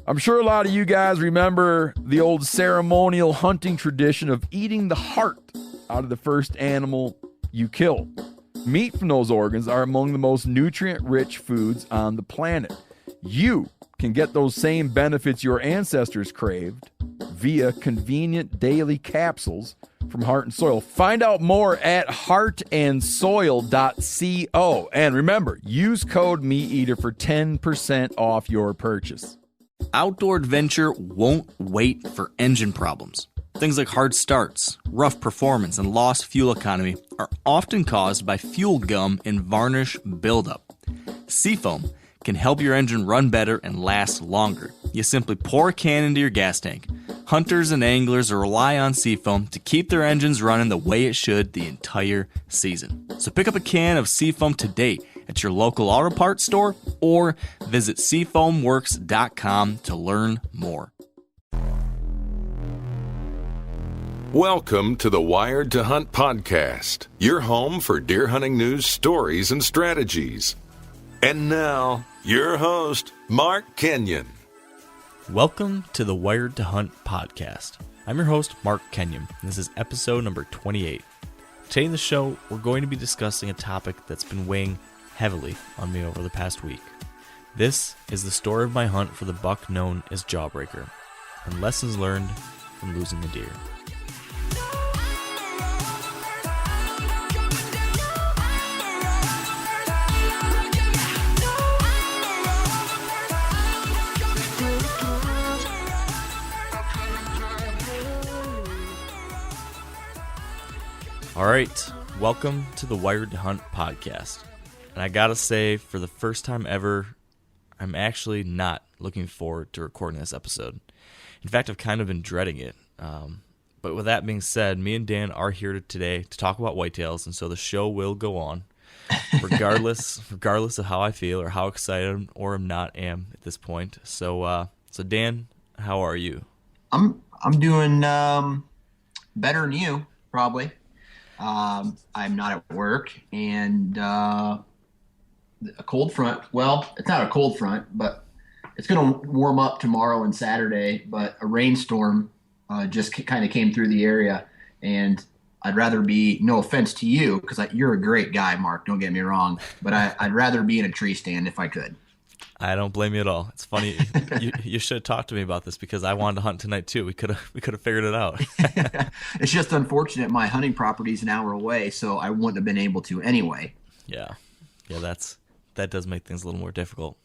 I'm sure a lot of you guys remember the old ceremonial hunting tradition of eating the heart out of the first animal you kill. Meat from those organs are among the most nutrient-rich foods on the planet. You can get those same benefits your ancestors craved via convenient daily capsules from Heart and Soil. Find out more at heartandsoil.co. And remember, use code MeatEater for 10% off your purchase. Outdoor adventure won't wait for engine problems. Things like hard starts, rough performance, and lost fuel economy are often caused by fuel gum and varnish buildup. Seafoam can help your engine run better and last longer. You simply pour a can into your gas tank. Hunters and anglers rely on Seafoam to keep their engines running the way it should the entire season. So pick up a can of Seafoam today at your local auto parts store or visit seafoamworks.com to learn more. Welcome to the Wired to Hunt podcast, your home for deer hunting news, stories, and strategies. And now, your host, Mark Kenyon. Welcome to the Wired to Hunt podcast. I'm your host, Mark Kenyon, and this is episode number 28. Today in the show, we're going to be discussing a topic that's been weighing heavily on me over the past week. This is the story of my hunt for the buck known as Jawbreaker, and lessons learned from losing the deer. All right, welcome to the Wired to Hunt podcast. And I gotta say, for the first time ever, I'm actually not looking forward to recording this episode. In fact, I've kind of been dreading it. But with that being said, me and Dan are here today to talk about whitetails, and so the show will go on, regardless of how I feel or how excited or am at this point. So Dan, how are you? I'm doing better than you, probably. I'm not at work, and a cold front, well, it's not a cold front, but it's going to warm up tomorrow and Saturday, but a rainstorm just kind of came through the area, and I'd rather be, no offense to you, because you're a great guy, Mark, don't get me wrong, but I'd rather be in a tree stand if I could. I don't blame you at all. It's funny. You should have talked to me about this because I wanted to hunt tonight too. We could have figured it out. It's just unfortunate. My hunting property is an hour away, so I wouldn't have been able to anyway. Yeah, that does make things a little more difficult.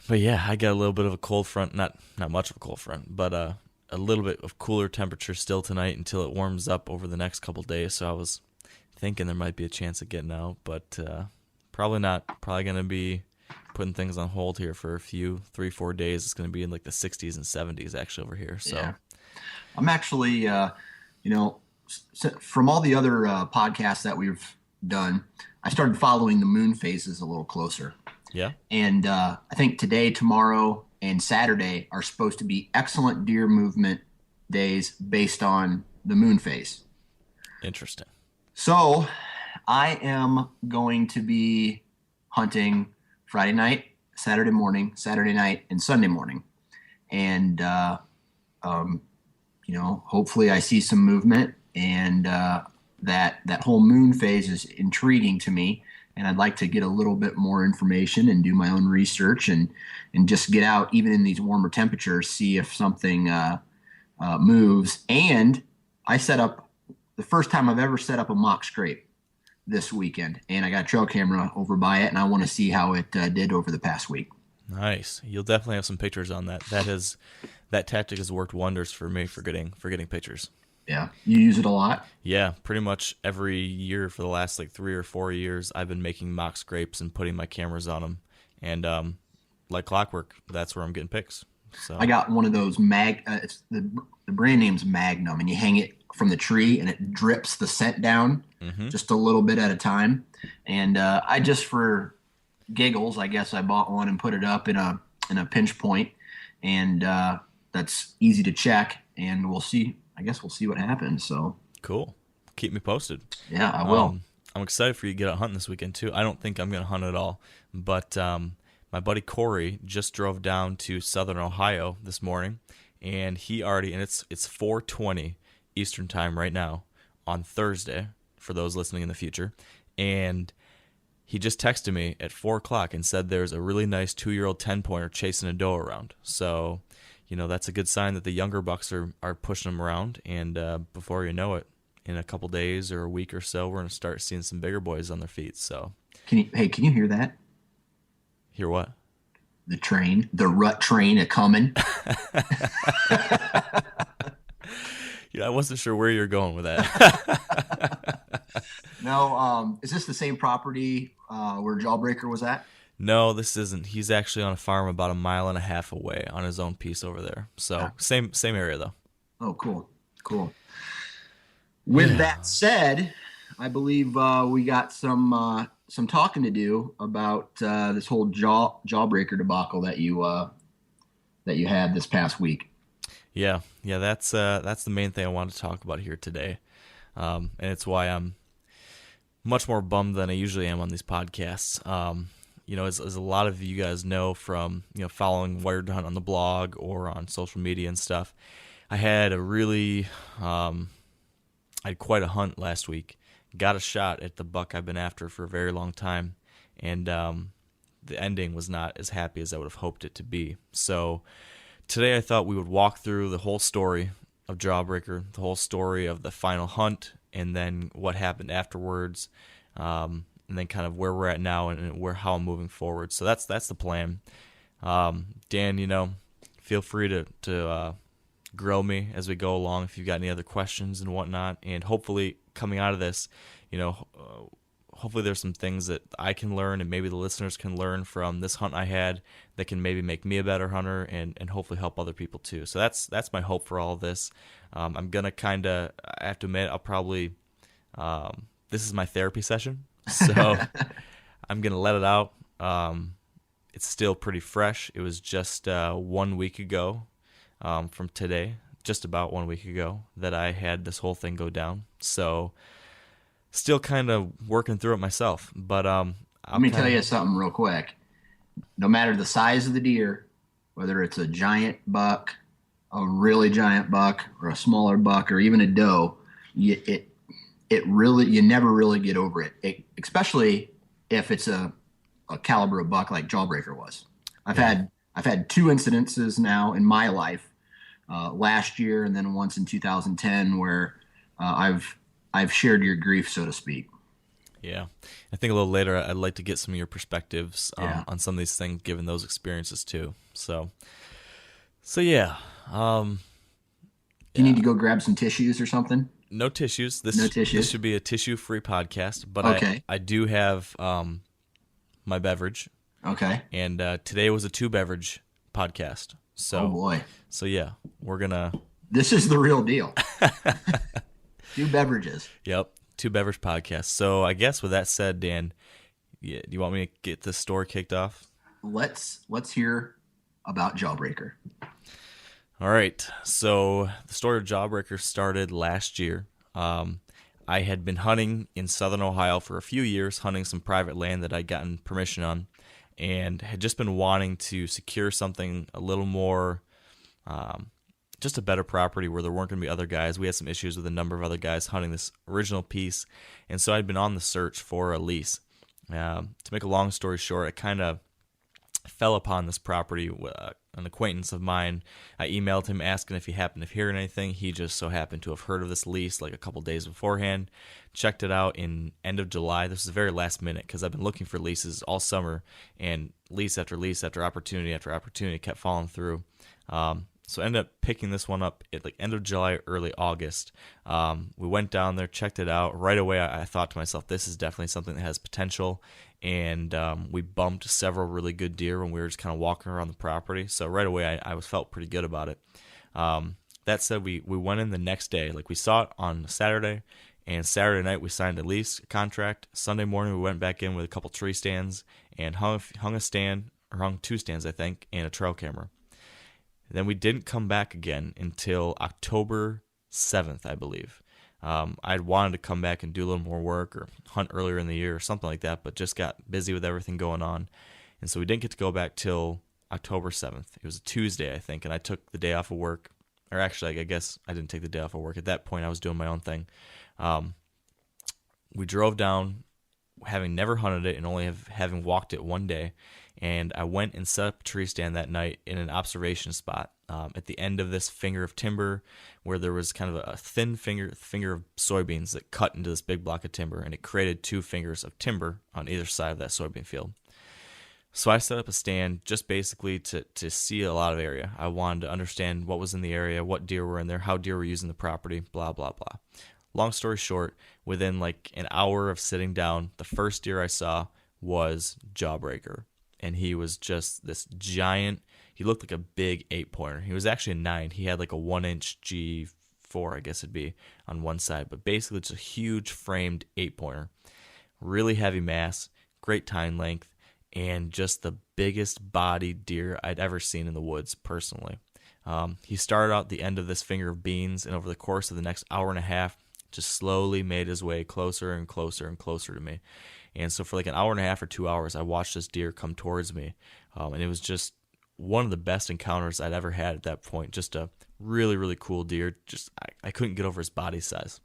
But yeah, I got a little bit of a cold front. Not much of a cold front, but a little bit of cooler temperature still tonight until it warms up over the next couple days. So I was thinking there might be a chance of getting out, but probably not. Probably going to be putting things on hold here for a few 3-4 days. It's going to be in like the 60s and 70s actually over here. So yeah. I'm actually, from all the other podcasts that we've done, I started following the moon phases a little closer. Yeah. And I think today, tomorrow, and Saturday are supposed to be excellent deer movement days based on the moon phase. Interesting. So I am going to be hunting Friday night, Saturday morning, Saturday night, and Sunday morning. And, hopefully I see some movement, and that whole moon phase is intriguing to me. And I'd like to get a little bit more information and do my own research and just get out, even in these warmer temperatures, see if something moves. And I set up, the first time I've ever set up a mock scrape this weekend, and I got a trail camera over by it, and I want to see how it did over the past week. Nice. You'll definitely have some pictures on that. That tactic has worked wonders for me for getting pictures. Yeah. You use it a lot? Yeah, pretty much every year for the last 3 or 4 years, I've been making mock scrapes and putting my cameras on them. And like clockwork, that's where I'm getting pics. So I got one of those it's the brand name's Magnum, and you hang it from the tree and it drips the scent down just a little bit at a time. And I just, for giggles, I guess I bought one and put it up in a pinch point, and that's easy to check, and we'll see. I guess we'll see what happens. So cool. Keep me posted. Yeah, I will. I'm excited for you to get out hunting this weekend too. I don't think I'm going to hunt at all, but my my buddy Corey just drove down to Southern Ohio this morning, and he already, and it's 4:20 Eastern time right now on Thursday for those listening in the future, and he just texted me at 4 o'clock and said there's a really nice 2-year-old 10-pointer chasing a doe around. So, that's a good sign that the younger bucks are pushing them around, and before you know it, in a couple days or a week or so, we're going to start seeing some bigger boys on their feet. So, can you hear that? Hear what? The rut train a coming. I wasn't sure where you're going with that. No, is this the same property where Jawbreaker was at? No, this isn't. He's actually on a farm about 1.5 miles away on his own piece over there. So same area though. Oh, cool. With that said, I believe we got some talking to do about this whole Jawbreaker debacle that you had this past week. Yeah, that's the main thing I wanted to talk about here today, and it's why I'm much more bummed than I usually am on these podcasts. As a lot of you guys know from following Wired to Hunt on the blog or on social media and stuff, I had I had quite a hunt last week. Got a shot at the buck I've been after for a very long time, and the ending was not as happy as I would have hoped it to be. So today I thought we would walk through the whole story of Jawbreaker, the whole story of the final hunt, and then what happened afterwards, and then kind of where we're at now and how I'm moving forward. So that's the plan. Dan, feel free to grill me as we go along if you've got any other questions and whatnot. And hopefully coming out of this, hopefully there's some things that I can learn and maybe the listeners can learn from this hunt I had that can maybe make me a better hunter and hopefully help other people too. So that's my hope for all of this. I'm going to I have to admit, I'll probably, this is my therapy session. So I'm going to let it out. It's still pretty fresh. It was just 1 week ago from today, just about 1 week ago, that I had this whole thing go down. So still kind of working through it myself. But let me tell you something real quick. No matter the size of the deer, whether it's a giant buck, a really giant buck, or a smaller buck, or even a doe, you never really get over it, especially if it's a caliber of buck like Jawbreaker was. I've had 2 incidences now in my life, last year and then once in 2010, where I've shared your grief, so to speak. Yeah. I think a little later I'd like to get some of your perspectives on some of these things, given those experiences too. So yeah. You need to go grab some tissues or something? No tissues. No tissues. This should be a tissue-free podcast, but okay. I do have my beverage. Okay. And today was a 2-beverage podcast. So, oh boy. So yeah, we're gonna. This is the real deal. 2 beverages. Yep, 2-beverage podcast. So I guess with that said, Dan, do you want me to get this story kicked off? Let's hear about Jawbreaker. All right. So the story of Jawbreaker started last year. I had been hunting in southern Ohio for a few years, hunting some private land that I'd gotten permission on, and had just been wanting to secure something a little more, just a better property where there weren't going to be other guys. We had some issues with a number of other guys hunting this original piece, and so I'd been on the search for a lease. To make a long story short, I kind of fell upon this property. An acquaintance of mine, I emailed him asking if he happened to hear anything. He just so happened to have heard of this lease like a couple days beforehand, checked it out in end of July. This is very last minute because I've been looking for leases all summer, and lease after opportunity kept falling through. So I ended up picking this one up at like end of July, early August. We went down there, checked it out. Right away, I thought to myself, this is definitely something that has potential. And we bumped several really good deer when we were just kind of walking around the property. So right away, I felt pretty good about it. That said, we went in the next day. Like we saw it on Saturday, and Saturday night we signed a lease contract. Sunday morning we went back in with a couple tree stands and hung 2 stands, I think, and a trail camera. Then we didn't come back again until October 7th, I believe. I'd wanted to come back and do a little more work or hunt earlier in the year or something like that, but just got busy with everything going on. And so we didn't get to go back till October 7th. It was a Tuesday, I think, and I took the day off of work. Or actually, I guess I didn't take the day off of work. At that point, I was doing my own thing. We drove down, having never hunted it and only having walked it one day. And I went and set up a tree stand that night in an observation spot at the end of this finger of timber, where there was kind of a thin finger of soybeans that cut into this big block of timber, and it created 2 fingers of timber on either side of that soybean field. So I set up a stand just basically to see a lot of area. I wanted to understand what was in the area, what deer were in there, how deer were using the property, blah, blah, blah. Long story short, within like an hour of sitting down, the first deer I saw was Jawbreaker. And he was just this giant, he looked like a big 8-pointer. He was actually a 9. He had like a 1-inch G4, I guess it'd be, on one side. But basically it's a huge framed 8-pointer. Really heavy mass, great tine length, and just the biggest bodied deer I'd ever seen in the woods, personally. He started out the end of this finger of beans, and over the course of the next hour and a half, just slowly made his way closer and closer and closer to me. And so for like an hour and a half or 2 hours, I watched this deer come towards me. And it was just one of the best encounters I'd ever had at that point. Just a really, really cool deer. Just I couldn't get over his body size.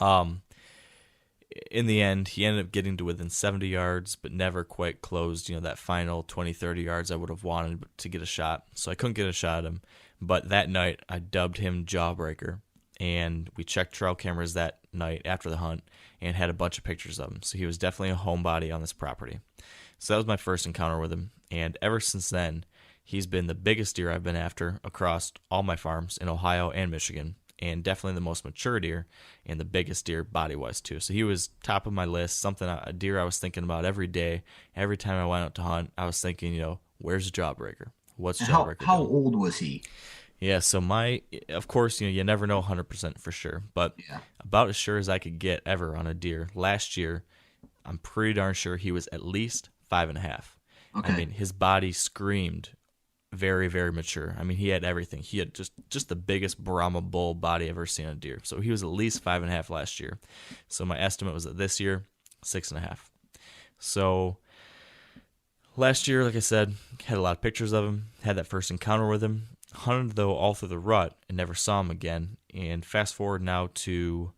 In the end, he ended up getting to within 70 yards, but never quite closed, that final 20, 30 yards I would have wanted to get a shot. So I couldn't get a shot at him. But that night, I dubbed him Jawbreaker. And we checked trail cameras that night after the hunt and had a bunch of pictures of him. So he was definitely a homebody on this property. So that was my first encounter with him. And ever since then, he's been the biggest deer I've been after across all my farms in Ohio and Michigan. And definitely the most mature deer and the biggest deer body-wise too. So he was top of my list, a deer I was thinking about every day. Every time I went out to hunt, I was thinking, where's Jawbreaker? What's Jawbreaker? How old was he? Yeah, so of course, you never know 100% for sure, but about as sure as I could get ever on a deer. Last year, I'm pretty darn sure he was at least 5.5. Okay. I mean, his body screamed very, very mature. I mean, he had everything. He had just the biggest Brahma bull body I've ever seen on a deer. So he was at least 5.5 last year. So my estimate was that this year, 6.5. So last year, like I said, had a lot of pictures of him, had that first encounter with him. Hunted, though, all through the rut and never saw him again. And fast forward now to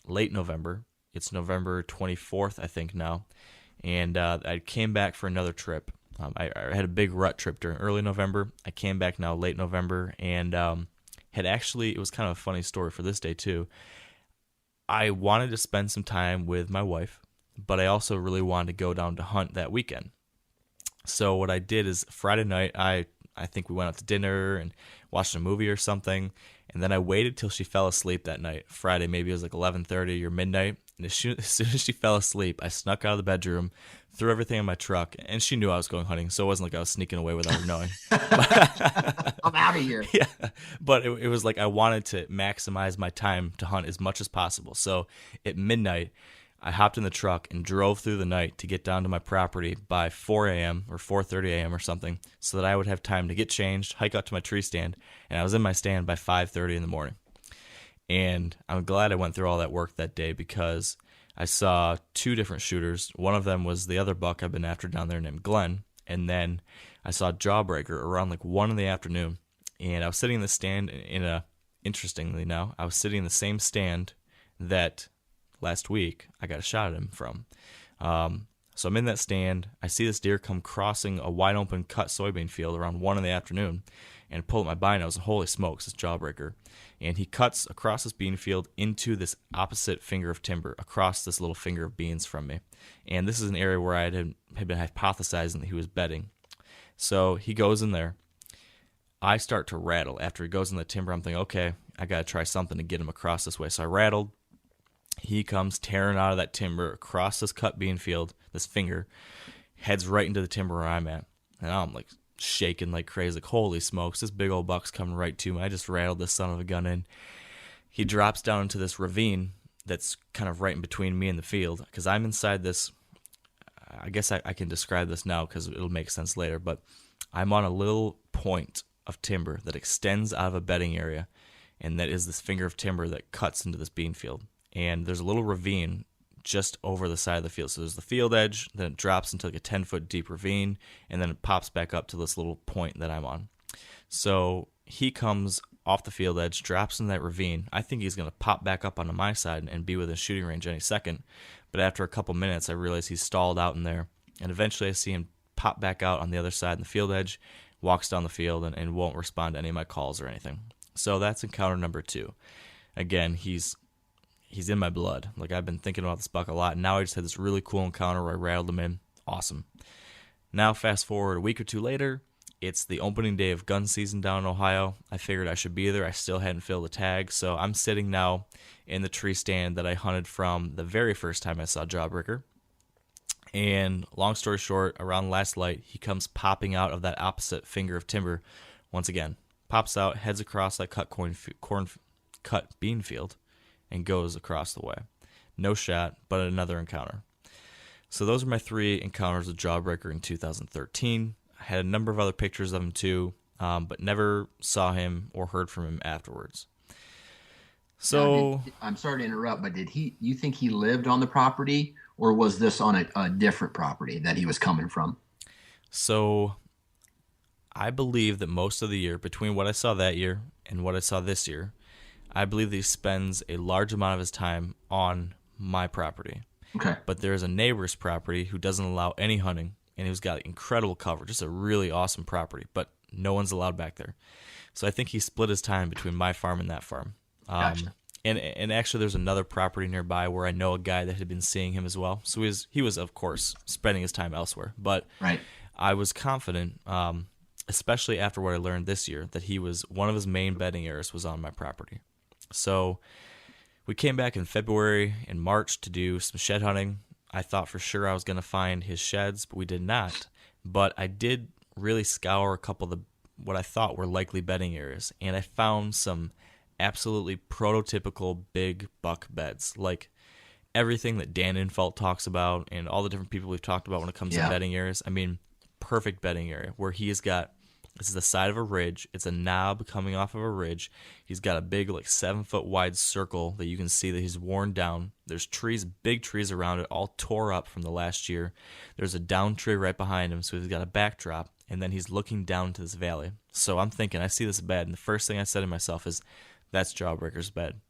late November. It's November 24th, I think, now. And I came back for another trip. I had a big rut trip during early November. I came back now late November and it was kind of a funny story for this day, too. I wanted to spend some time with my wife, but I also really wanted to go down to hunt that weekend. So what I did is Friday night, I think we went out to dinner and watched a movie or something, and then I waited till she fell asleep that night. Friday, maybe it was like 11:30 or midnight, and as soon as she fell asleep, I snuck out of the bedroom, threw everything in my truck, and she knew I was going hunting, so it wasn't like I was sneaking away without her knowing. I'm out of here. Yeah, but it was like I wanted to maximize my time to hunt as much as possible. So at midnight, I hopped in the truck and drove through the night to get down to my property by 4 a.m. or 4:30 a.m. or something so that I would have time to get changed, hike out to my tree stand, and I was in my stand by 5:30 in the morning. And I'm glad I went through all that work that day because I saw 2 different shooters. One of them was the other buck I've been after down there named Glenn, and then I saw Jawbreaker around like 1 in the afternoon, and I was sitting in the stand interestingly now, I was sitting in the same stand that last week I got a shot at him from. So I'm in that stand. I see this deer come crossing a wide open cut soybean field around 1 in the afternoon and pull up my binos, and holy smokes, it's Jawbreaker. And he cuts across this bean field into this opposite finger of timber, across this little finger of beans from me. And this is an area where I had been hypothesizing that he was bedding. So he goes in there. I start to rattle. After he goes in the timber, I'm thinking, okay, I got to try something to get him across this way. So I rattled. He comes tearing out of that timber across this cut bean field, this finger, heads right into the timber where I'm at. And I'm like shaking like crazy, like, holy smokes, this big old buck's coming right to me. I just rattled this son of a gun in. He drops down into this ravine that's kind of right in between me and the field, because I'm inside this, I guess I can describe this now because it'll make sense later, but I'm on a little point of timber that extends out of a bedding area, and that is this finger of timber that cuts into this bean field. And there's a little ravine just over the side of the field. So there's the field edge, then it drops into like a 10-foot deep ravine, and then it pops back up to this little point that I'm on. So he comes off the field edge, drops in that ravine. I think he's going to pop back up onto my side and be within shooting range any second. But after a couple minutes, I realize he's stalled out in there. And eventually I see him pop back out on the other side in the field edge, walks down the field, and won't respond to any of my calls or anything. So that's encounter number 2. Again, he's in my blood. Like, I've been thinking about this buck a lot, and now I just had this really cool encounter where I rattled him in. Awesome. Now, fast forward a week or two later, it's the opening day of gun season down in Ohio. I figured I should be there. I still hadn't filled the tag, so I'm sitting now in the tree stand that I hunted from the very first time I saw Jawbreaker. And long story short, around last light, he comes popping out of that opposite finger of timber once again. Pops out, heads across that cut bean field, and goes across the way. No shot, but another encounter. So those are my 3 encounters with Jawbreaker in 2013. I had a number of other pictures of him too, but never saw him or heard from him afterwards. So I'm sorry to interrupt, but you think he lived on the property, or was this on a different property that he was coming from? So I believe that most of the year, between what I saw that year and what I saw this year, I believe that he spends a large amount of his time on my property. Okay. But there's a neighbor's property who doesn't allow any hunting, and who's got incredible cover, just a really awesome property, but no one's allowed back there. So I think he split his time between my farm and that farm. Gotcha. And actually there's another property nearby where I know a guy that had been seeing him as well. So he was of course spending his time elsewhere. But right. I was confident, especially after what I learned this year, that he was one of his main bedding areas was on my property. So we came back in February and March to do some shed hunting. I thought for sure I was going to find his sheds, but we did not. But I did really scour a couple of what I thought were likely bedding areas, and I found some absolutely prototypical big buck beds, like everything that Dan Infalt talks about and all the different people we've talked about when it comes to bedding areas. I mean, perfect bedding area where he's got, this is the side of a ridge. It's a knob coming off of a ridge. He's got a big, like 7-foot wide circle that you can see that he's worn down. There's trees, big trees around it, all tore up from the last year. There's a down tree right behind him, so he's got a backdrop, and then he's looking down to this valley. So I'm thinking, I see this bed, and the first thing I said to myself is, that's Jawbreaker's bed.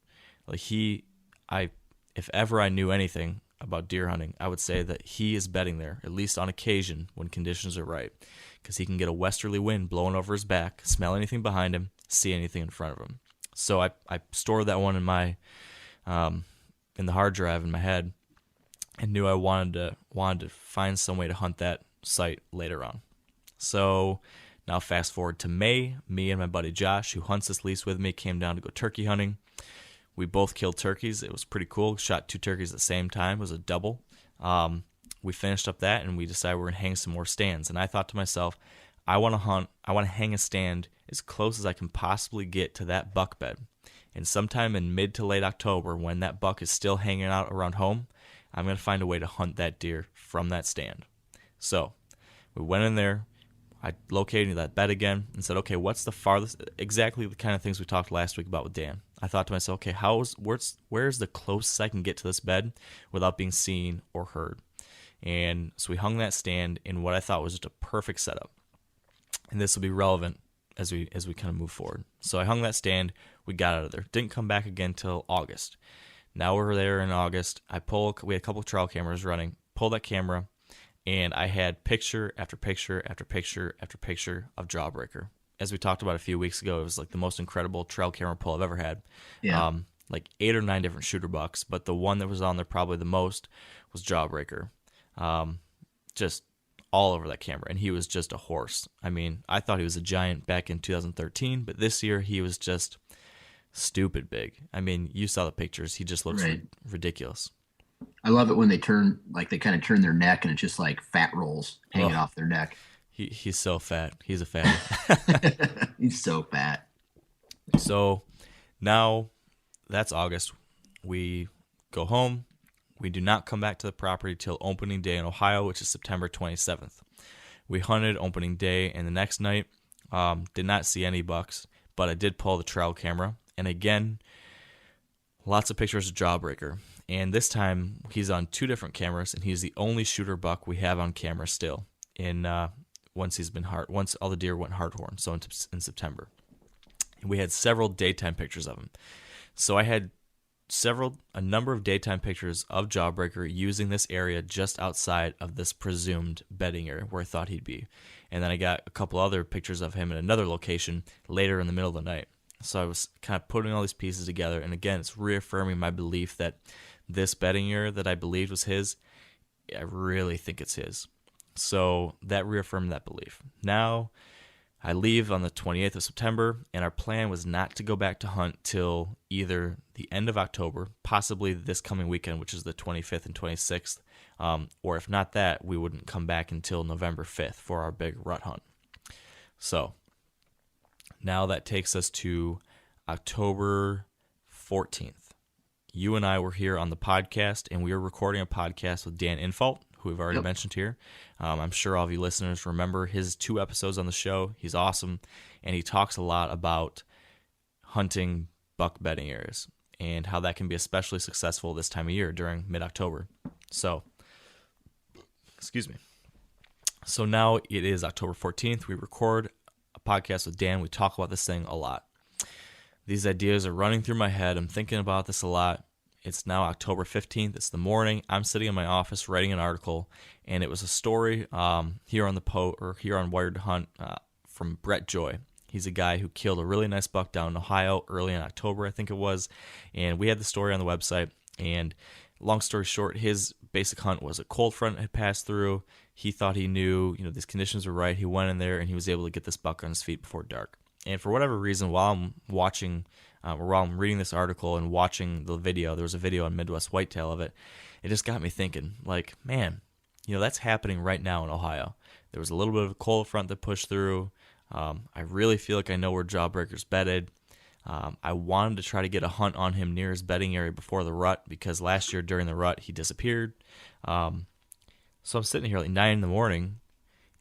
Like if ever I knew anything about deer hunting, I would say that he is bedding there, at least on occasion when conditions are right, because he can get a westerly wind blowing over his back, smell anything behind him, see anything in front of him. So I stored that one in my in the hard drive in my head, and knew I wanted to find some way to hunt that site later on. So now fast forward to May, me and my buddy Josh, who hunts this lease with me, came down to go turkey hunting. We both killed turkeys. It was pretty cool. Shot 2 turkeys at the same time. It was a double. We finished up that, and we decided we're going to hang some more stands. And I thought to myself, I want to hang a stand as close as I can possibly get to that buck bed. And sometime in mid to late October, when that buck is still hanging out around home, I'm going to find a way to hunt that deer from that stand. So we went in there. I located that bed again and said, okay, what's the farthest, exactly the kind of things we talked last week about with Dan. I thought to myself, okay, where's the closest I can get to this bed without being seen or heard? And so we hung that stand in what I thought was just a perfect setup. And this will be relevant as we kind of move forward. So I hung that stand, we got out of there. Didn't come back again till August. Now we're there in August. We had a couple of trail cameras running, pull that camera, and I had picture after picture after picture after picture of Jawbreaker. As we talked about a few weeks ago, it was like the most incredible trail camera pull I've ever had. Yeah. Like 8 or 9 different shooter bucks, but the one that was on there probably the most was Jawbreaker. Just all over that camera, and he was just a horse. I mean, I thought he was a giant back in 2013, but this year he was just stupid big. I mean, you saw the pictures. He just looks ridiculous. I love it when they kind of turn their neck, and it's just like fat rolls hanging off their neck. He's so fat. He's a fatty. He's so fat. So now that's August. We go home. We do not come back to the property till opening day in Ohio, which is September 27th. We hunted opening day, and the next night did not see any bucks, but I did pull the trail camera. And again, lots of pictures of Jawbreaker. And this time, he's on 2 different cameras, and he's the only shooter buck we have on camera still. Once all the deer went hardhorn, so in September. And we had several daytime pictures of him. So I had a number of daytime pictures of Jawbreaker using this area just outside of this presumed bedding area where I thought he'd be. And then I got a couple other pictures of him in another location later in the middle of the night. So I was kind of putting all these pieces together, and again, it's reaffirming my belief that this bedding area that I believed was his, I really think it's his. So that reaffirmed that belief. Now, I leave on the 28th of September, and our plan was not to go back to hunt till either the end of October, possibly this coming weekend, which is the 25th and 26th, or if not that, we wouldn't come back until November 5th for our big rut hunt. So now that takes us to October 14th. You and I were here on the podcast, and we were recording a podcast with Dan Infalt, who we've already mentioned here. I'm sure all of you listeners remember his 2 episodes on the show. He's awesome, and he talks a lot about hunting buck bedding areas and how that can be especially successful this time of year during mid-October. So, excuse me. So now it is October 14th. We record a podcast with Dan. We talk about this thing a lot. These ideas are running through my head. I'm thinking about this a lot. It's now October 15th. It's the morning. I'm sitting in my office writing an article, and it was a story here on Wired to Hunt from Brett Joy. He's a guy who killed a really nice buck down in Ohio early in October, I think it was, and we had the story on the website. And long story short, his basic hunt was a cold front had passed through. He thought he knew, these conditions were right. He went in there, and he was able to get this buck on his feet before dark. And for whatever reason, while I'm reading this article and watching the video, there was a video on Midwest Whitetail of it, it just got me thinking, like, man, that's happening right now in Ohio. There was a little bit of a cold front that pushed through. I really feel like I know where Jawbreaker's bedded. I wanted to try to get a hunt on him near his bedding area before the rut, because last year during the rut, he disappeared. So I'm sitting here like 9 in the morning,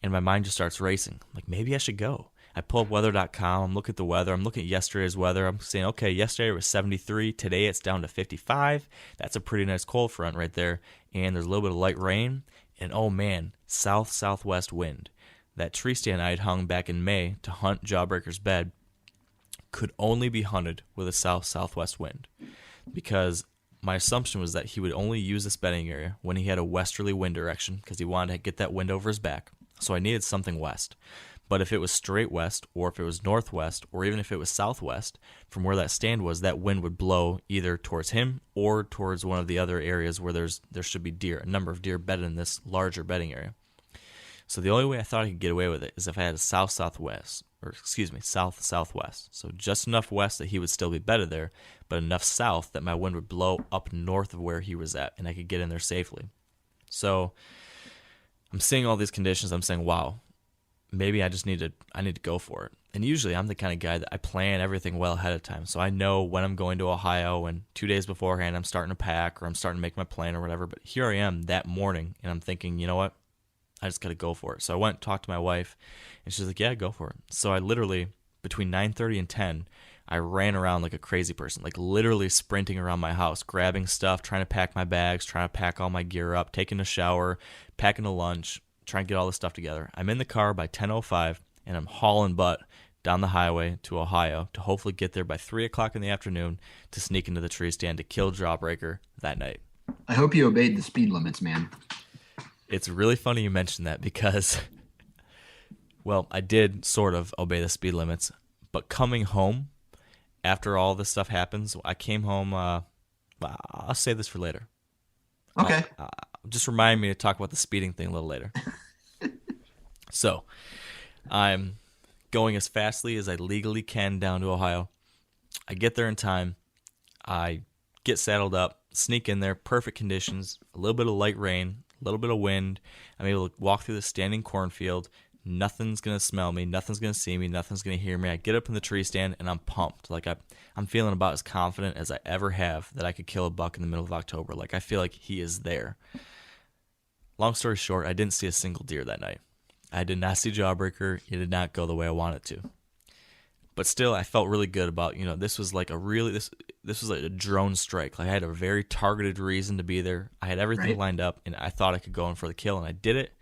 and my mind just starts racing. Like, maybe I should go. I pull up weather.com, I'm looking at the weather, I'm looking at yesterday's weather, I'm saying, okay, yesterday it was 73, today it's down to 55, that's a pretty nice cold front right there, and there's a little bit of light rain, and oh man, south-southwest wind. That tree stand I had hung back in May to hunt Jawbreaker's bed could only be hunted with a south-southwest wind, because my assumption was that he would only use this bedding area when he had a westerly wind direction, because he wanted to get that wind over his back, so I needed something west. But if it was straight west, or if it was northwest, or even if it was southwest, from where that stand was, that wind would blow either towards him or towards one of the other areas where there should be a number of deer bedded in this larger bedding area. So the only way I thought I could get away with it is if I had a south-southwest. So just enough west that he would still be bedded there, but enough south that my wind would blow up north of where he was at, and I could get in there safely. So I'm seeing all these conditions. I'm saying, wow, maybe I need to go for it. And usually I'm the kind of guy that I plan everything well ahead of time. So I know when I'm going to Ohio, and 2 days beforehand I'm starting to pack, or I'm starting to make my plan or whatever. But here I am that morning, and I'm thinking, you know what? I just got to go for it. So I went and talked to my wife, and she's like, yeah, go for it. So I literally, between 9:30 and 10, I ran around like a crazy person, like literally sprinting around my house, grabbing stuff, trying to pack my bags, trying to pack all my gear up, taking a shower, packing a lunch, trying to get all this stuff together. I'm in the car by 10:05, and I'm hauling butt down the highway to Ohio to hopefully get there by 3 o'clock in the afternoon to sneak into the tree stand to kill Jawbreaker that night. I hope you obeyed the speed limits, man. It's really funny you mentioned that, because, well, I did sort of obey the speed limits, but coming home after all this stuff happens, I came home, I'll save this for later. Okay. Just remind me to talk about the speeding thing a little later. So, I'm going as fastly as I legally can down to Ohio. I get there in time. I get saddled up, sneak in there, perfect conditions, a little bit of light rain, a little bit of wind. I'm able to walk through the standing cornfield. Nothing's going to smell me. Nothing's going to see me. Nothing's going to hear me. I get up in the tree stand, and I'm pumped. Like, I'm feeling about as confident as I ever have that I could kill a buck in the middle of October. Like, I feel like he is there. Long story short, I didn't see a single deer that night. I did not see Jawbreaker. He did not go the way I wanted to. But still, I felt really good about, this was like this was like a drone strike. Like I had a very targeted reason to be there. I had everything lined up, and I thought I could go in for the kill, and I did it.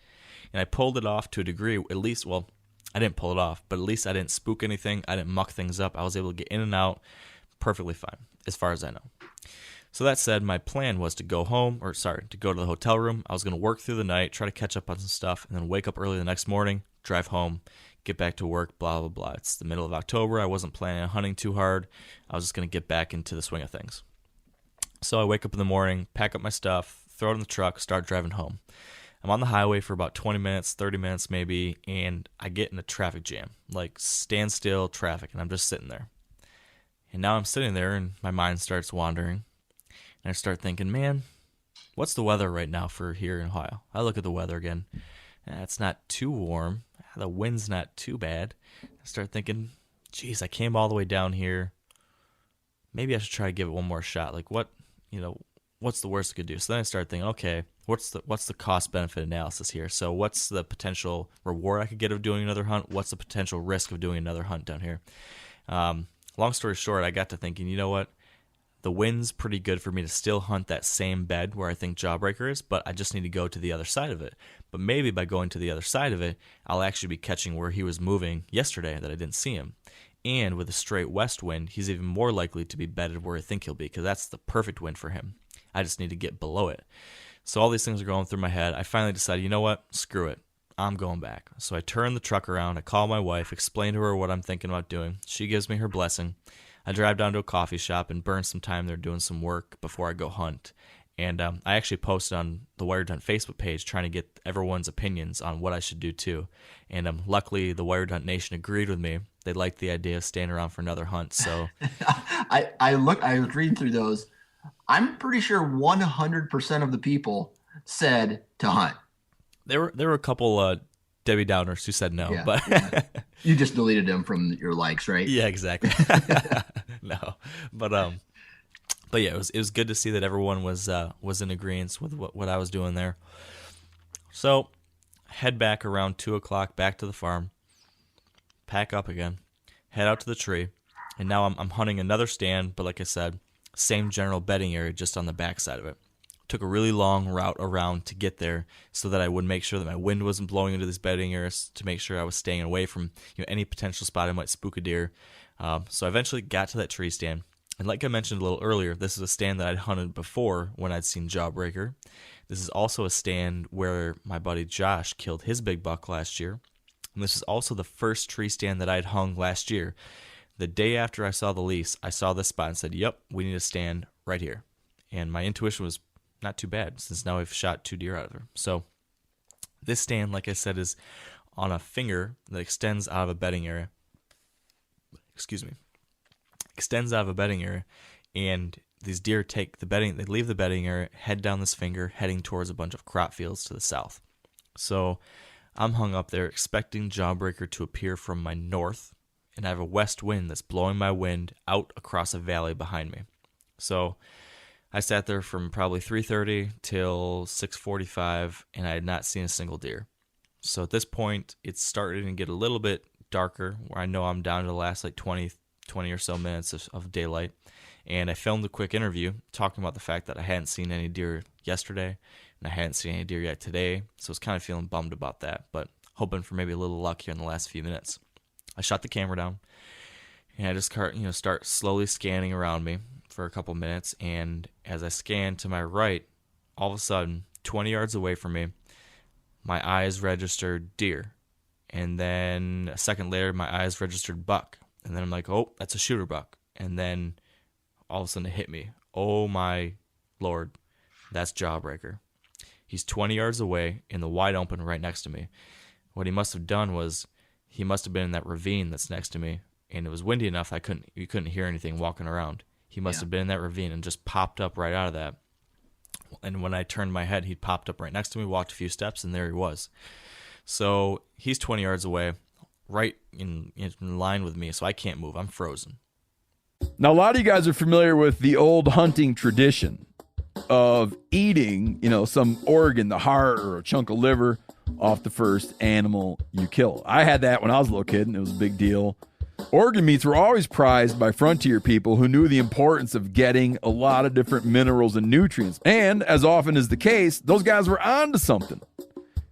And I pulled it off to a degree, at least. Well, I didn't pull it off, but at least I didn't spook anything. I didn't muck things up. I was able to get in and out perfectly fine, as far as I know. So that said, my plan was to go to go to the hotel room. I was going to work through the night, try to catch up on some stuff, and then wake up early the next morning, drive home, get back to work, blah, blah, blah. It's the middle of October. I wasn't planning on hunting too hard. I was just going to get back into the swing of things. So I wake up in the morning, pack up my stuff, throw it in the truck, start driving home. I'm on the highway for about 20 minutes, 30 minutes maybe, and I get in a traffic jam, like standstill traffic, and I'm just sitting there. And now I'm sitting there, and my mind starts wandering, and I start thinking, man, what's the weather right now for here in Ohio? I look at the weather again. It's not too warm. The wind's not too bad. I start thinking, geez, I came all the way down here. Maybe I should try to give it one more shot. Like what's the worst I could do? So then I start thinking, okay, what's the cost benefit analysis here? So what's the potential reward I could get of doing another hunt? What's the potential risk of doing another hunt down here? Long story short, I got to thinking, you know what? The wind's pretty good for me to still hunt that same bed where I think Jawbreaker is, but I just need to go to the other side of it. But maybe by going to the other side of it, I'll actually be catching where he was moving yesterday that I didn't see him. And with a straight west wind, he's even more likely to be bedded where I think he'll be, because that's the perfect wind for him. I just need to get below it. So all these things are going through my head. I finally decided, you know what? Screw it. I'm going back. So I turn the truck around. I call my wife, explain to her what I'm thinking about doing. She gives me her blessing. I drive down to a coffee shop and burn some time there doing some work before I go hunt. And I actually posted on the Wired Hunt Facebook page trying to get everyone's opinions on what I should do too. And luckily, the Wired Hunt Nation agreed with me. They liked the idea of staying around for another hunt. So I was reading through those. I'm pretty sure 100% of the people said to hunt. There were a couple Debbie Downers who said no, but you just deleted them from your likes, right? Yeah, exactly. No, but yeah, it was good to see that everyone was in agreement with what I was doing there. So head back around 2:00 back to the farm, pack up again, head out to the tree, and now I'm hunting another stand, but like I said, same general bedding area, just on the back side of it. Took a really long route around to get there so that I would make sure that my wind wasn't blowing into this bedding area, to make sure I was staying away from any potential spot I might spook a deer. So I eventually got to that tree stand. And like I mentioned a little earlier, this is a stand that I'd hunted before when I'd seen Jawbreaker. This is also a stand where my buddy Josh killed his big buck last year. And this is also the first tree stand that I'd hung last year. The day after I saw the lease, I saw this spot and said, yep, we need a stand right here. And my intuition was not too bad, since now I've shot 2 deer out of her. So this stand, like I said, is on a finger that extends out of a bedding area. Extends out of a bedding area, and these deer take the bedding, they leave the bedding area, head down this finger, heading towards a bunch of crop fields to the south. So I'm hung up there expecting Jawbreaker to appear from my north, and I have a west wind that's blowing my wind out across a valley behind me. So I sat there from probably 3:30 till 6:45, and I had not seen a single deer. So at this point, it's starting to get a little bit darker, where I know I'm down to the last like 20 or so minutes of daylight. And I filmed a quick interview talking about the fact that I hadn't seen any deer yesterday, and I hadn't seen any deer yet today. So I was kind of feeling bummed about that, but hoping for maybe a little luck here in the last few minutes. I shot the camera down, and I just start slowly scanning around me for a couple minutes. And as I scan to my right, all of a sudden, 20 yards away from me, my eyes registered deer. And then a second later, my eyes registered buck. And then I'm like, oh, that's a shooter buck. And then all of a sudden it hit me. Oh my Lord, that's Jawbreaker. He's 20 yards away in the wide open right next to me. What he must have done was he must have been in that ravine that's next to me, and it was windy enough you couldn't hear anything walking around. He must have been in that ravine and just popped up right out of that. And when I turned my head, he popped up right next to me, walked a few steps, and there he was. So he's 20 yards away, right in line with me, so I can't move. I'm frozen. Now, a lot of you guys are familiar with the old hunting tradition of eating, some organ, the heart or a chunk of liver, off the first animal you kill. I had that when I was a little kid, and it was a big deal. Organ meats were always prized by frontier people who knew the importance of getting a lot of different minerals and nutrients. And as often is the case, those guys were onto something,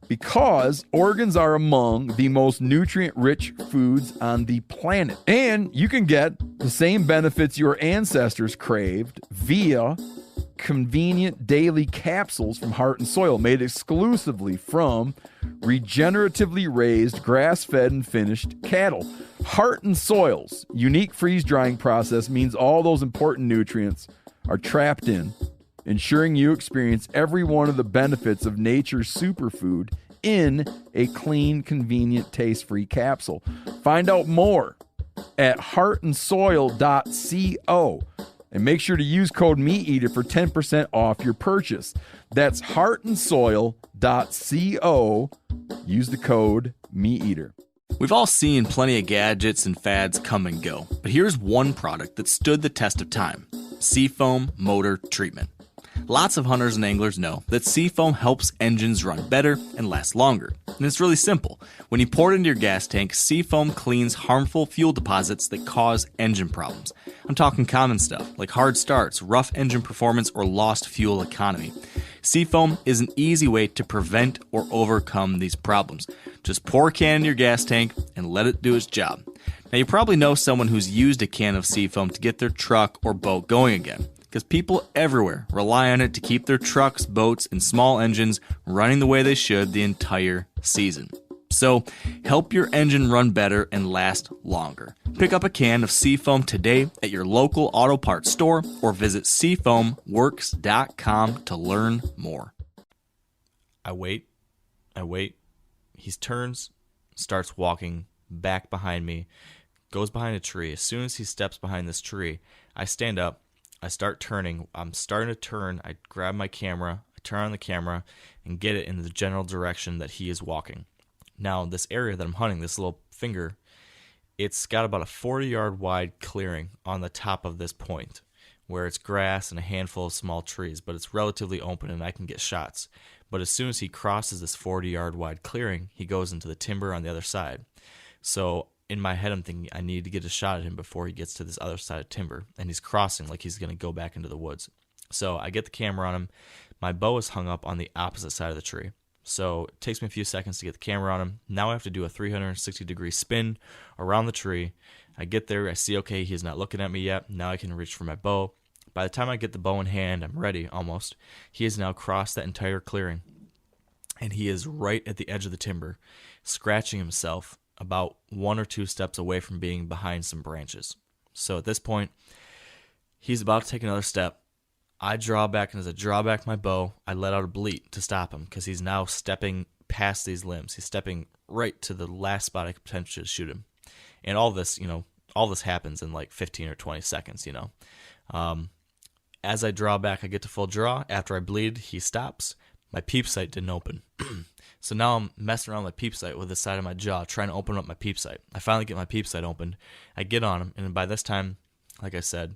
because organs are among the most nutrient-rich foods on the planet. And you can get the same benefits your ancestors craved via convenient daily capsules from Heart and Soil, made exclusively from regeneratively raised, grass-fed, and finished cattle. Heart and Soil's unique freeze-drying process means all those important nutrients are trapped in, ensuring you experience every one of the benefits of nature's superfood in a clean, convenient, taste-free capsule. Find out more at heartandsoil.co. And make sure to use code MeatEater for 10% off your purchase. That's heartandsoil.co. Use the code MeatEater. We've all seen plenty of gadgets and fads come and go, but here's one product that stood the test of time: Seafoam Motor Treatment. Lots of hunters and anglers know that Seafoam helps engines run better and last longer. And it's really simple. When you pour it into your gas tank, Seafoam cleans harmful fuel deposits that cause engine problems. I'm talking common stuff like hard starts, rough engine performance, or lost fuel economy. Seafoam is an easy way to prevent or overcome these problems. Just pour a can in your gas tank and let it do its job. Now, you probably know someone who's used a can of Seafoam to get their truck or boat going again, because people everywhere rely on it to keep their trucks, boats, and small engines running the way they should the entire season. So, help your engine run better and last longer. Pick up a can of Seafoam today at your local auto parts store or visit seafoamworks.com to learn more. I wait. He turns, starts walking back behind me, goes behind a tree. As soon as he steps behind this tree, I stand up. I start turning. I'm starting to turn. I grab my camera. I turn on the camera and get it in the general direction that he is walking. Now, this area that I'm hunting, this little finger, it's got about a 40-yard wide clearing on the top of this point where it's grass and a handful of small trees, but it's relatively open and I can get shots. But as soon as he crosses this 40-yard wide clearing, he goes into the timber on the other side. So in my head, I'm thinking I need to get a shot at him before he gets to this other side of timber, and he's crossing like he's going to go back into the woods. So I get the camera on him. My bow is hung up on the opposite side of the tree. So it takes me a few seconds to get the camera on him. Now I have to do a 360-degree spin around the tree. I get there. I see, okay, he's not looking at me yet. Now I can reach for my bow. By the time I get the bow in hand, I'm ready almost. He has now crossed that entire clearing, and he is right at the edge of the timber, scratching himself about 1 or 2 steps away from being behind some branches. So at this point, he's about to take another step. I draw back, and as I draw back my bow, I let out a bleat to stop him because he's now stepping past these limbs. He's stepping right to the last spot I could potentially shoot him. And all this happens in like 15 or 20 seconds, As I draw back, I get to full draw. After I bleed, he stops. My peep sight didn't open. So now I'm messing around with my peep sight with the side of my jaw, trying to open up my peep sight. I finally get my peep sight opened. I get on him, and by this time, like I said,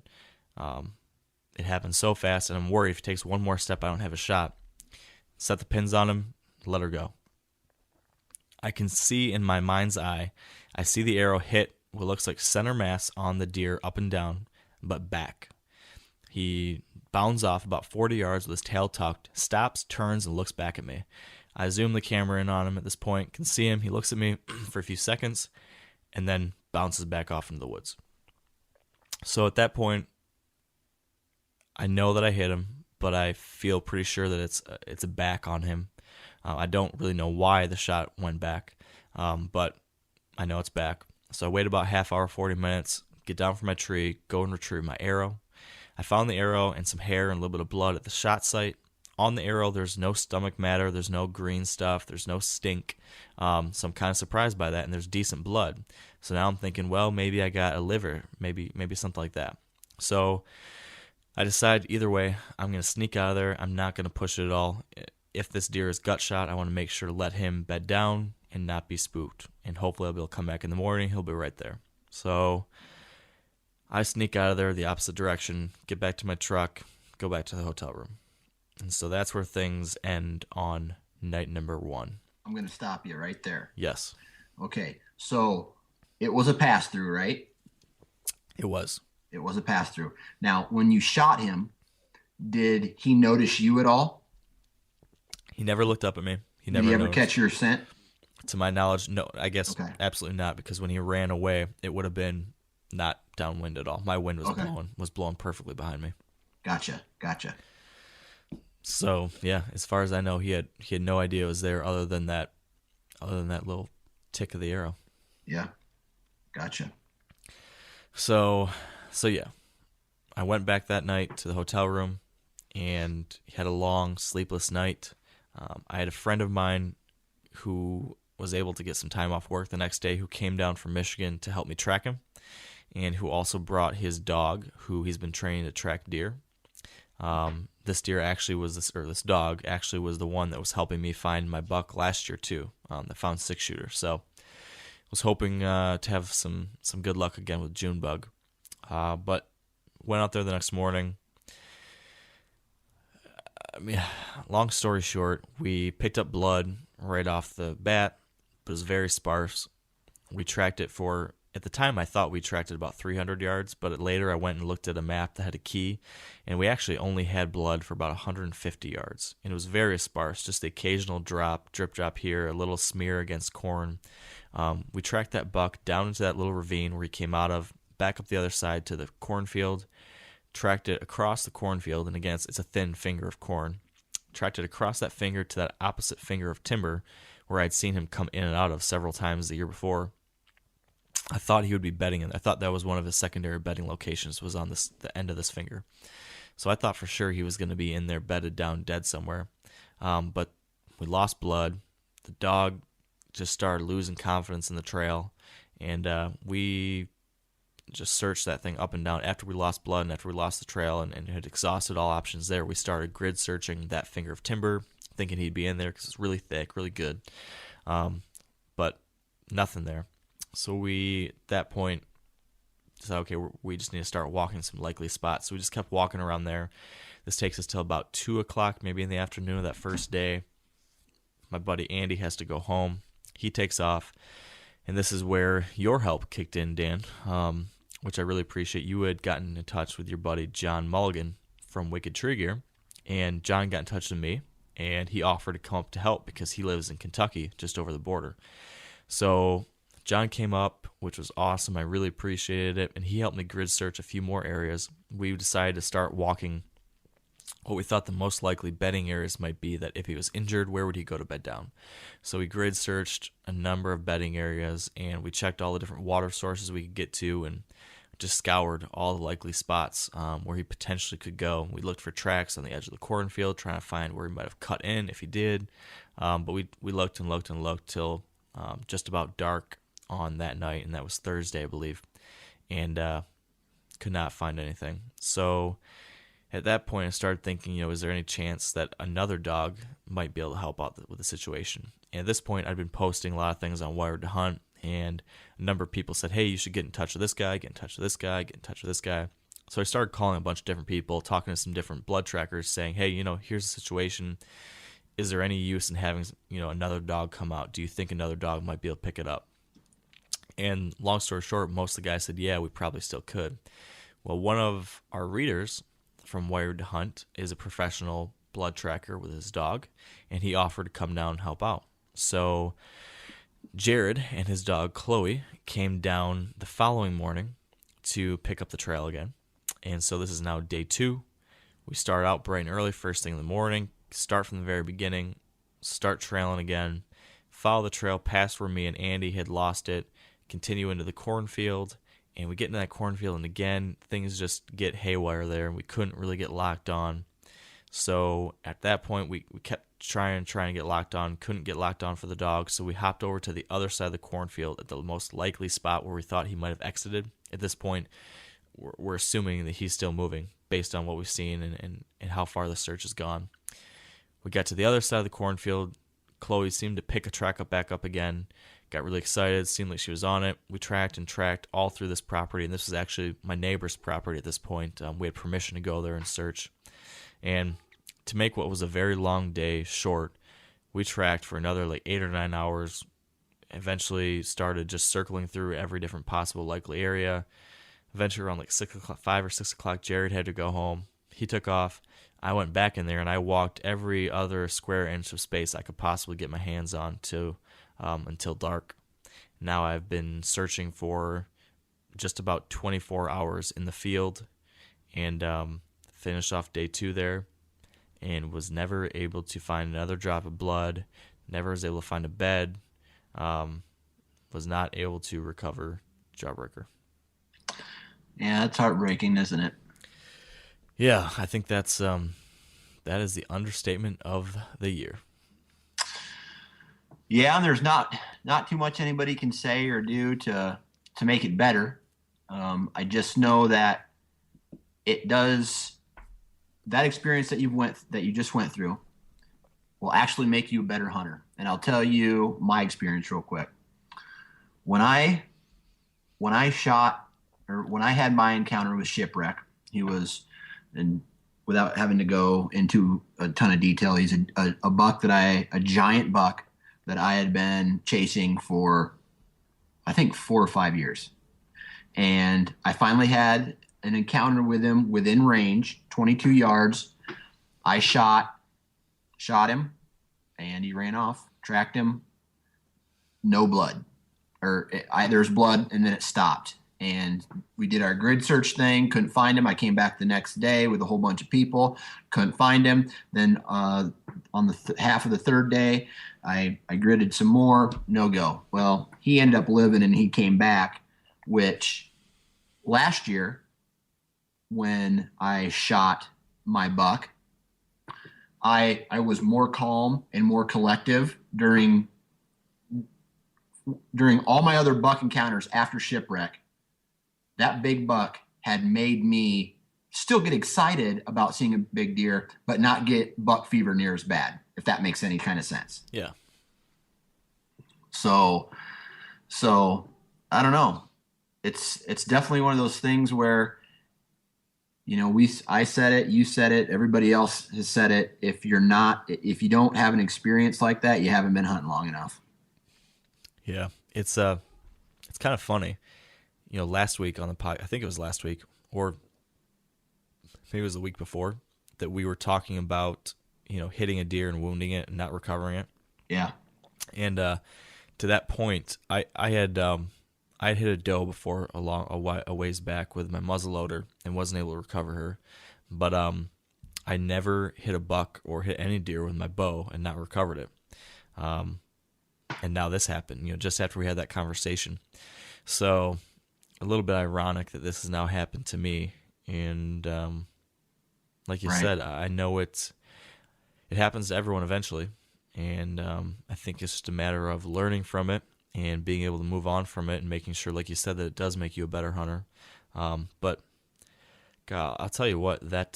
it happens so fast, and I'm worried if he takes one more step, I don't have a shot. Set the pins on him, let her go. I can see in my mind's eye, I see the arrow hit what looks like center mass on the deer up and down, but back. He bounds off about 40 yards with his tail tucked, stops, turns, and looks back at me. I zoom the camera in on him at this point, can see him. He looks at me for a few seconds, and then bounces back off into the woods. So at that point, I know that I hit him, but I feel pretty sure that it's a back on him. I don't really know why the shot went back, but I know it's back. So I wait about half hour, 40 minutes, get down from my tree, go and retrieve my arrow. I found the arrow and some hair and a little bit of blood at the shot site. On the arrow, there's no stomach matter, there's no green stuff, there's no stink. So I'm kind of surprised by that, and there's decent blood. So now I'm thinking, well, maybe I got a liver, maybe something like that. So I decide either way, I'm going to sneak out of there. I'm not going to push it at all. If this deer is gut shot, I want to make sure to let him bed down and not be spooked. And hopefully I'll be able to come back in the morning. He'll be right there. So I sneak out of there the opposite direction, get back to my truck, go back to the hotel room. And so that's where things end on night number 1. I'm going to stop you right there. Yes. Okay, so It was a pass through, right? It was. It was a pass through. Now, when you shot him, did he notice you at all? He never looked up at me. He Did never he ever noticed. catch your scent? To my knowledge, no. I guess Okay. absolutely not, because when he ran away, it would have been not downwind at all. My wind was Okay. blowing perfectly behind me. Gotcha. So yeah, as far as I know, he had no idea it was there, other than that little tick of the arrow. Yeah. Gotcha. So yeah, I went back that night to the hotel room and had a long sleepless night. I had a friend of mine who was able to get some time off work the next day, who came down from Michigan to help me track him, and who also brought his dog, who he's been training to track deer. This dog actually was the one that was helping me find my buck last year too. That found 6-shooter. So was hoping to have some good luck again with Junebug. But went out there the next morning. I mean, long story short, we picked up blood right off the bat, but it was very sparse. We tracked it for, at the time I thought we tracked it about 300 yards, but later I went and looked at a map that had a key, and we actually only had blood for about 150 yards. And it was very sparse, just the occasional drip drop here, a little smear against corn. We tracked that buck down into that little ravine where he came out of, back up the other side to the cornfield, tracked it across the cornfield, and again, it's a thin finger of corn. Tracked it across that finger to that opposite finger of timber where I'd seen him come in and out of several times the year before. I thought he would be bedding in. I thought that was one of his secondary bedding locations, was on the end of this finger. So I thought for sure he was going to be in there bedded down dead somewhere. But we lost blood. The dog just started losing confidence in the trail, and we just searched that thing up and down. After we lost blood and after we lost the trail and had exhausted all options there, we started grid searching that finger of timber, thinking he'd be in there because it's really thick, really good. But nothing there. So we, at that point, decided, okay, we just need to start walking some likely spots. So we just kept walking around there. This takes us till about 2 o'clock, maybe in the afternoon of that first day. My buddy Andy has to go home. He takes off. And this is where your help kicked in, Dan, which I really appreciate. You had gotten in touch with your buddy John Mulligan from Wicked Tree Gear, and John got in touch with me, and he offered to come up to help because he lives in Kentucky, just over the border. So John came up, which was awesome. I really appreciated it, and he helped me grid search a few more areas. We decided to start walking what we thought the most likely bedding areas might be, that if he was injured, where would he go to bed down? So we grid searched a number of bedding areas, and we checked all the different water sources we could get to, and just scoured all the likely spots where he potentially could go. We looked for tracks on the edge of the cornfield, trying to find where he might have cut in if he did. But we looked and looked and looked till just about dark on that night, and that was Thursday, I believe, and could not find anything. So at that point, I started thinking, is there any chance that another dog might be able to help out with the situation? And at this point, I'd been posting a lot of things on Wired to Hunt, and a number of people said, hey, you should get in touch with this guy, get in touch with this guy, get in touch with this guy. So I started calling a bunch of different people, talking to some different blood trackers, saying, hey, here's the situation. Is there any use in having, another dog come out? Do you think another dog might be able to pick it up? And long story short, most of the guys said, yeah, we probably still could. Well, one of our readers from Wired to Hunt is a professional blood tracker with his dog, and he offered to come down and help out. So Jared and his dog Chloe came down the following morning to pick up the trail again. And so this is now day 2. We start out bright and early, first thing in the morning, start from the very beginning, start trailing again, follow the trail past where me and Andy had lost it, continue into the cornfield, and we get into that cornfield, and again, things just get haywire there, and we couldn't really get locked on. So at that point, we kept trying to get locked on, couldn't get locked on for the dog, so we hopped over to the other side of the cornfield at the most likely spot where we thought he might have exited. At this point, we're assuming that he's still moving based on what we've seen and how far the search has gone. We got to the other side of the cornfield. Chloe seemed to pick a track back up again. Got really excited, seemed like she was on it. We tracked and tracked all through this property, and this was actually my neighbor's property at this point. We had permission to go there and search. And to make what was a very long day short, we tracked for another 8 or 9 hours eventually started just circling through every different possible likely area. Eventually around like 5 or 6 o'clock, Jared had to go home. He took off. I went back in there and I walked every other square inch of space I could possibly get my hands on until dark. Now I've been searching for just about 24 hours in the field, and finished off day 2 there, and was never able to find another drop of blood, never was able to find a bed, was not able to recover Jawbreaker. Yeah, that's heartbreaking, isn't it? Yeah, I think that is the understatement of the year. Yeah, and there's not too much anybody can say or do to make it better. I just know that it does. That experience that you just went through will actually make you a better hunter. And I'll tell you my experience real quick. When I shot, or when I had my encounter with Shipwreck, he was, and without having to go into a ton of detail, he's a buck a giant buck that I had been chasing for, I think, 4 or 5 years. And I finally had an encounter with him within range, 22 yards. I shot him, and he ran off, tracked him, no blood. There's blood, and then it stopped. And we did our grid search thing, couldn't find him. I came back the next day with a whole bunch of people, couldn't find him. Then on the half of the third day, I gridded some more, no go. Well, he ended up living, and he came back, which last year when I shot my buck, I was more calm and more collective during all my other buck encounters after Shipwreck. That big buck had made me still get excited about seeing a big deer, but not get buck fever near as bad, if that makes any kind of sense. Yeah. So I don't know. It's definitely one of those things where, I said it, you said it, everybody else has said it. If you don't have an experience like that, you haven't been hunting long enough. Yeah. It's kind of funny. Last week on the podcast, I think it was last week, or maybe it was the week before, that we were talking about, hitting a deer and wounding it and not recovering it. Yeah. And to that point, I had hit a doe before a ways back with my muzzleloader and wasn't able to recover her. But I never hit a buck or hit any deer with my bow and not recovered it. And now this happened, just after we had that conversation. So a little bit ironic that this has now happened to me. And like you said, I know it happens to everyone eventually. And I think it's just a matter of learning from it and being able to move on from it and making sure, like you said, that it does make you a better hunter. But God, I'll tell you what, that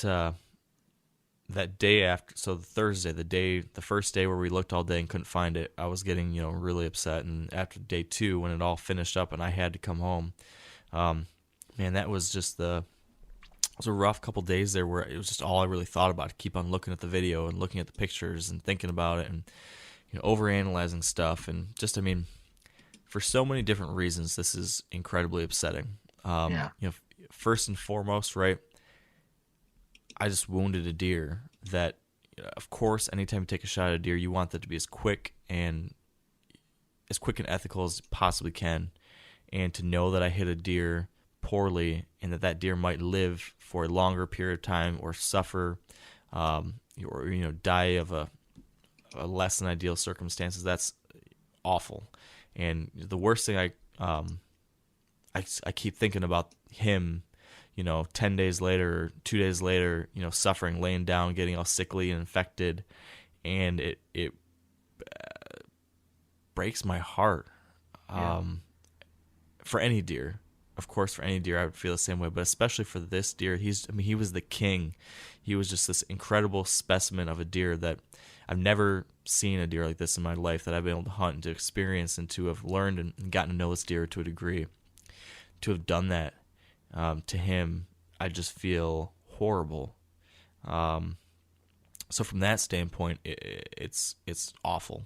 day after, so the Thursday, the first day where we looked all day and couldn't find it, I was getting, really upset. And after day 2, when it all finished up and I had to come home, man, that was just it was a rough couple days there where it was just all I really thought about, to keep on looking at the video and looking at the pictures and thinking about it and, overanalyzing stuff. And just, for so many different reasons, this is incredibly upsetting. First and foremost, right, I just wounded a deer that, of course, anytime you take a shot at a deer, you want that to be as quick and ethical as it possibly can. And to know that I hit a deer poorly and that deer might live for a longer period of time or suffer or die of a less than ideal circumstances, that's awful. And the worst thing I keep thinking about him, 10 days later, 2 days later, suffering, laying down, getting all sickly and infected, and it breaks my heart. For any deer, of course, for any deer, I would feel the same way, but especially for this deer, he was the king. He was just this incredible specimen of a deer that I've never seen a deer like this in my life, that I've been able to hunt and to experience and to have learned and gotten to know this deer to a degree. To have done that to him, I just feel horrible. So from that standpoint, it's awful.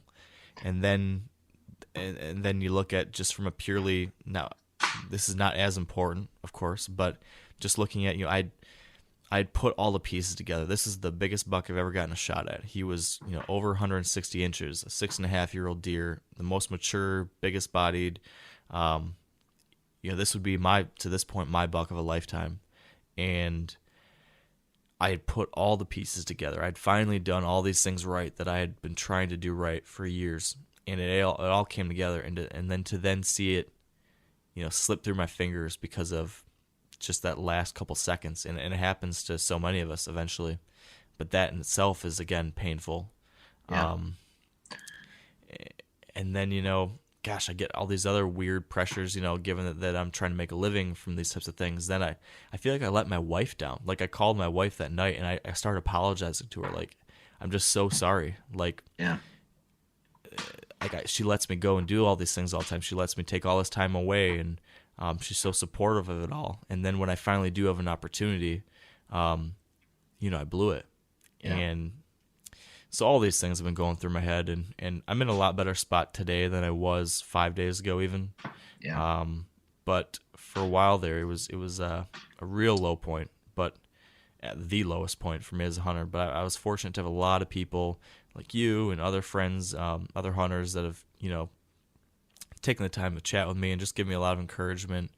And then and then you look at just from a purely, now this is not as important, of course, but just looking at, I'd put all the pieces together. This is the biggest buck I've ever gotten a shot at. He was, over 160 inches, a 6.5-year-old deer, the most mature, biggest bodied. This would be to this point, my buck of a lifetime. And I had put all the pieces together. I'd finally done all these things right that I had been trying to do right for years. And it all came together. And then to see it, slip through my fingers because of just that last couple seconds. And it happens to so many of us eventually. But that in itself is, again, painful. Yeah. And then, gosh, I get all these other weird pressures, given that I'm trying to make a living from these types of things. Then I feel like I let my wife down. Like, I called my wife that night, and I started apologizing to her. Like, I'm just so sorry. Like, Yeah. She lets me go and do all these things all the time. She lets me take all this time away, and she's so supportive of it all. And then when I finally do have an opportunity, I blew it. Yeah. And so all these things have been going through my head, and I'm in a lot better spot today than I was 5 days ago even. Yeah. But for a while there, it was a real low point, but at the lowest point for me as a hunter. But I was fortunate to have a lot of people like you and other friends, other hunters that have, taken the time to chat with me and just give me a lot of encouragement.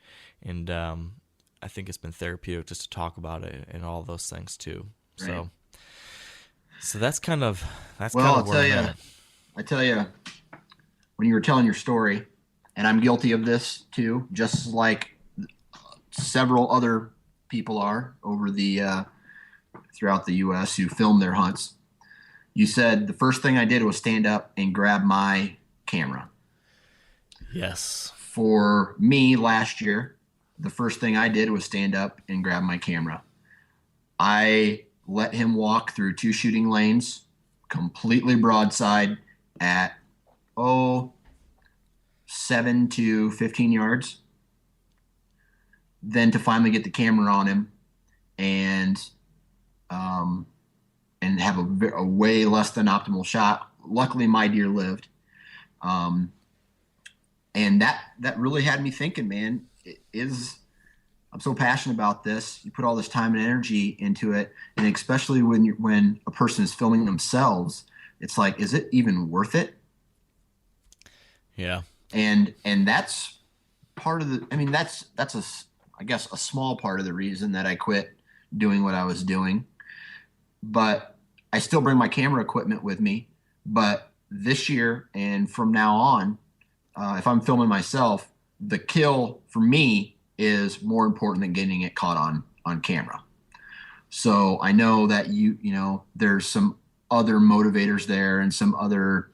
And I think it's been therapeutic just to talk about it and all those things too. Right. So that's kind of Well, where I tell you, when you were telling your story, and I'm guilty of this too, just like several other people are over throughout the U.S. who film their hunts. You said the first thing I did was stand up and grab my camera. Yes. For me last year, the first thing I did was stand up and grab my camera. I let him walk through 2 shooting lanes, completely broadside at, 7 to 15 yards. Then to finally get the camera on him and have a way less than optimal shot. Luckily, my deer lived. And that really had me thinking, man, I'm so passionate about this. You put all this time and energy into it, and especially when a person is filming themselves, it's like, is it even worth it? Yeah. And that's part of I guess a small part of the reason that I quit doing what I was doing. But I still bring my camera equipment with me. But this year and from now on, if I'm filming myself, the kill for me is more important than getting it caught on camera. So I know that there's some other motivators there and some other,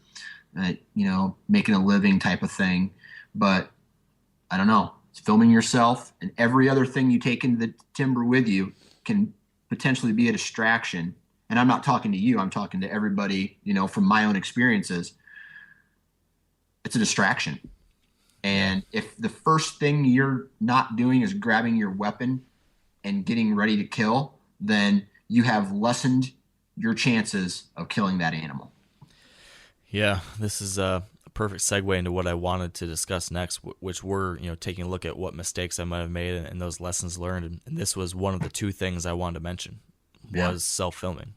making a living type of thing. But I don't know. It's filming yourself, and every other thing you take into the timber with you can potentially be a distraction. And I'm not talking to you. I'm talking to everybody, from my own experiences. It's a distraction. And if the first thing you're not doing is grabbing your weapon and getting ready to kill, then you have lessened your chances of killing that animal. Yeah, this is a perfect segue into what I wanted to discuss next, which were, taking a look at what mistakes I might have made and those lessons learned. And this was one of the 2 things I wanted to mention was self-filming.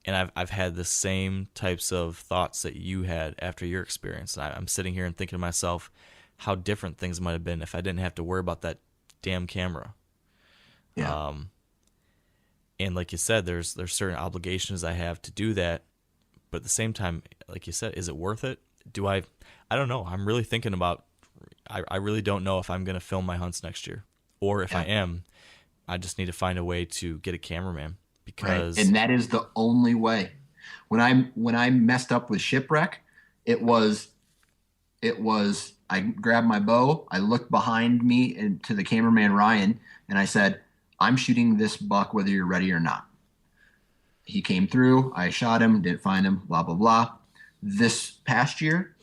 And I've had the same types of thoughts that you had after your experience. And I'm sitting here and thinking to myself how different things might have been if I didn't have to worry about that damn camera. Yeah. And like you said, there's certain obligations I have to do that. But at the same time, like you said, is it worth it? I don't know. I'm really thinking about, I really don't know if I'm going to film my hunts next year. Or if I am, I just need to find a way to get a cameraman. Because right. And that is the only way. When I messed up with Shipwreck, it was I grabbed my bow, I looked behind me and to the cameraman Ryan, and I said, I'm shooting this buck whether you're ready or not. He came through, I shot him, didn't find him, blah blah blah. This past year,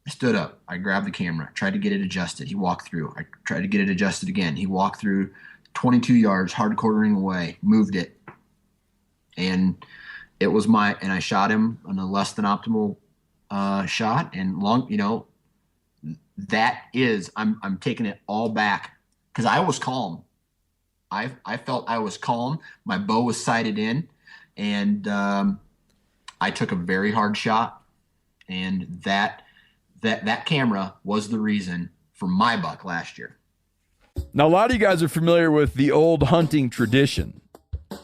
I stood up, I grabbed the camera, tried to get it adjusted. He walked through. I tried to get it adjusted again. He walked through 22 yards, hard quartering away, moved it. And it was and I shot him on a less than optimal shot and I'm taking it all back because I was calm. I felt I was calm. My bow was sighted in, and I took a very hard shot, and that camera was the reason for my buck last year. Now, a lot of you guys are familiar with the old hunting tradition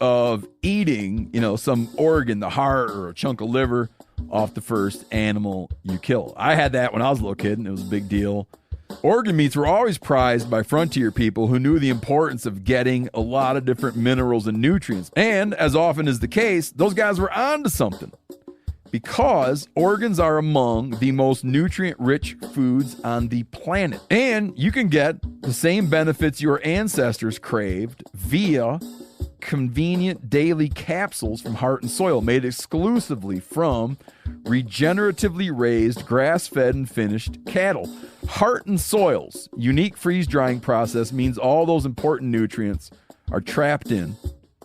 of eating, some organ, the heart or a chunk of liver off the first animal you kill. I had that when I was a little kid, and it was a big deal. Organ meats were always prized by frontier people who knew the importance of getting a lot of different minerals and nutrients. And as often is the case, those guys were onto something, because organs are among the most nutrient-rich foods on the planet. And you can get the same benefits your ancestors craved via convenient daily capsules from Heart and Soil, made exclusively from regeneratively raised, grass-fed, and finished cattle. Heart and Soil's unique freeze-drying process means all those important nutrients are trapped in,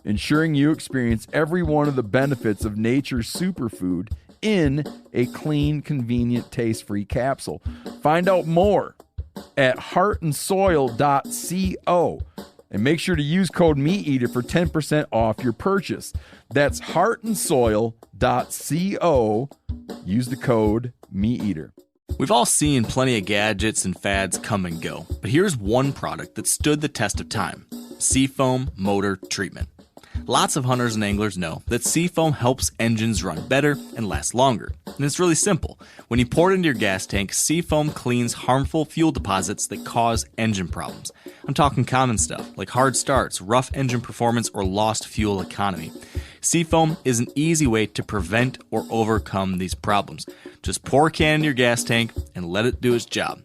ensuring you experience every one of the benefits of nature's superfood in a clean, convenient, taste-free capsule. Find out more at heartandsoil.co. And make sure to use code MeatEater for 10% off your purchase. That's heartandsoil.co. Use the code MeatEater. We've all seen plenty of gadgets and fads come and go, but here's one product that stood the test of time: Seafoam Motor Treatment. Lots of hunters and anglers know that Seafoam helps engines run better and last longer. And it's really simple. When you pour it into your gas tank, Seafoam cleans harmful fuel deposits that cause engine problems. I'm talking common stuff like hard starts, rough engine performance, or lost fuel economy. Seafoam is an easy way to prevent or overcome these problems. Just pour a can in your gas tank and let it do its job.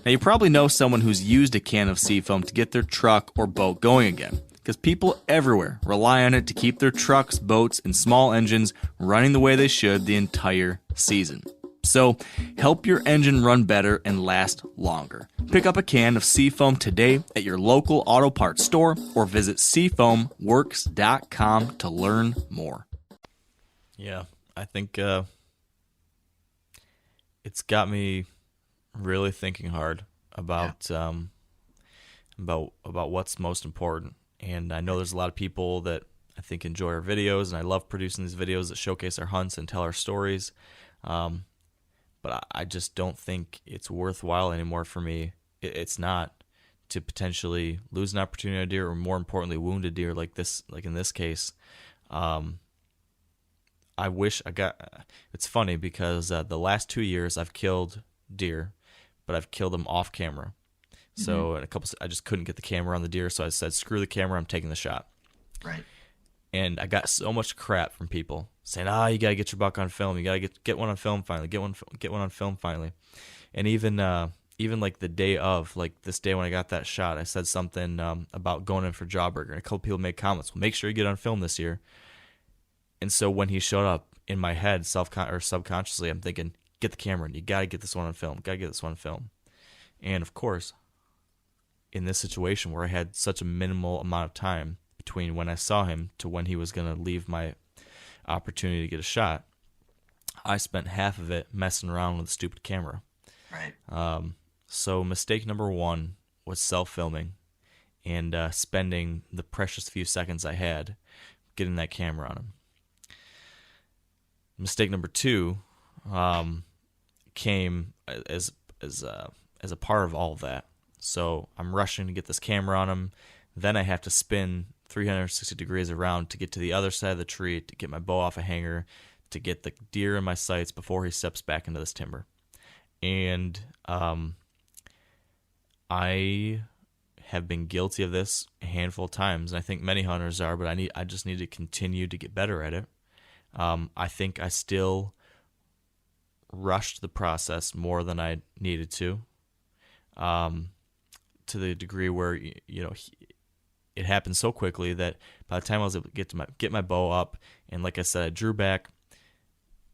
Now, you probably know someone who's used a can of Seafoam to get their truck or boat going again, because people everywhere rely on it to keep their trucks, boats, and small engines running the way they should the entire season. So, help your engine run better and last longer. Pick up a can of Seafoam today at your local auto parts store or visit seafoamworks.com to learn more. Yeah, I think it's got me really thinking hard about what's most important. And I know there's a lot of people that I think enjoy our videos, and I love producing these videos that showcase our hunts and tell our stories. But I just don't think it's worthwhile anymore for me. It's not, to potentially lose an opportunity on a deer, or more importantly, wound a deer like in this case. I wish I got. It's funny because the last 2 years I've killed deer, but I've killed them off camera. So I just couldn't get the camera on the deer, so I said, screw the camera, I'm taking the shot. Right. And I got so much crap from people saying, you got to get your buck on film. You got to get one on film finally. Get one on film finally. And even like the day of, like this day when I got that shot, I said something about going in for Jawbreaker. And a couple people made comments, well, make sure you get on film this year. And so when he showed up in my head, subconsciously, I'm thinking, get the camera. You got to get this one on film. Got to get this one on film. And of course, in this situation where I had such a minimal amount of time between when I saw him to when he was going to leave my opportunity to get a shot, I spent half of it messing around with a stupid camera. Right. So mistake number one was self-filming and spending the precious few seconds I had getting that camera on him. Mistake number two came as a part of all of that. So I'm rushing to get this camera on him. Then I have to spin 360 degrees around to get to the other side of the tree, to get my bow off a hanger, to get the deer in my sights before he steps back into this timber. And I have been guilty of this a handful of times, and I think many hunters are, but I just need to continue to get better at it. I think I still rushed the process more than I needed to the degree where it happened so quickly that by the time I was able to get my bow up, and like I said, I drew back,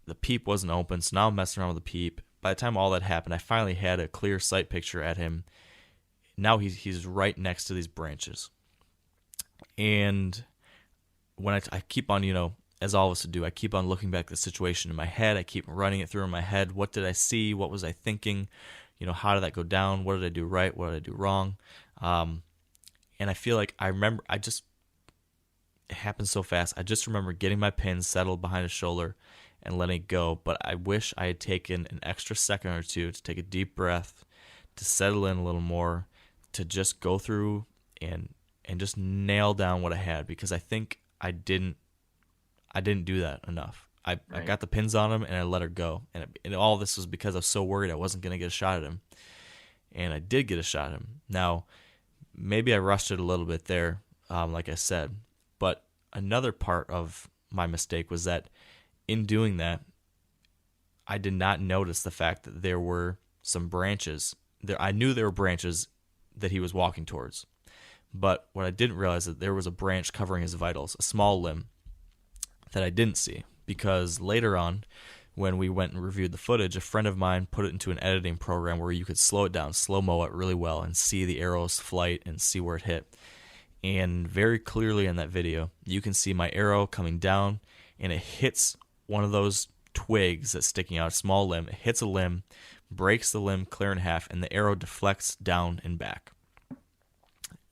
the peep wasn't open, so now I'm messing around with the peep. By the time all that happened, I finally had a clear sight picture at him. Now he's right next to these branches, and when I keep on as all of us would do, I keep on looking back at the situation in my head. I keep running it through in my head. What did I see? What was I thinking? How did that go down? What did I do right? What did I do wrong? And I feel like I remember, it happened so fast. I just remember getting my pin settled behind his shoulder and letting it go. But I wish I had taken an extra second or two to take a deep breath, to settle in a little more, to just go through and just nail down what I had, because I think I didn't do that enough. I got the pins on him and I let her go. And all this was because I was so worried I wasn't going to get a shot at him. And I did get a shot at him. Now, maybe I rushed it a little bit there, like I said. But another part of my mistake was that in doing that, I did not notice the fact that there were some branches. I knew there were branches that he was walking towards. But what I didn't realize is that there was a branch covering his vitals, a small limb, that I didn't see, because later on, when we went and reviewed the footage, a friend of mine put it into an editing program where you could slow it down, slow-mo it really well, and see the arrow's flight and see where it hit. And very clearly in that video, you can see my arrow coming down, and it hits one of those twigs that's sticking out, a small limb. It hits a limb, breaks the limb clear in half, and the arrow deflects down and back.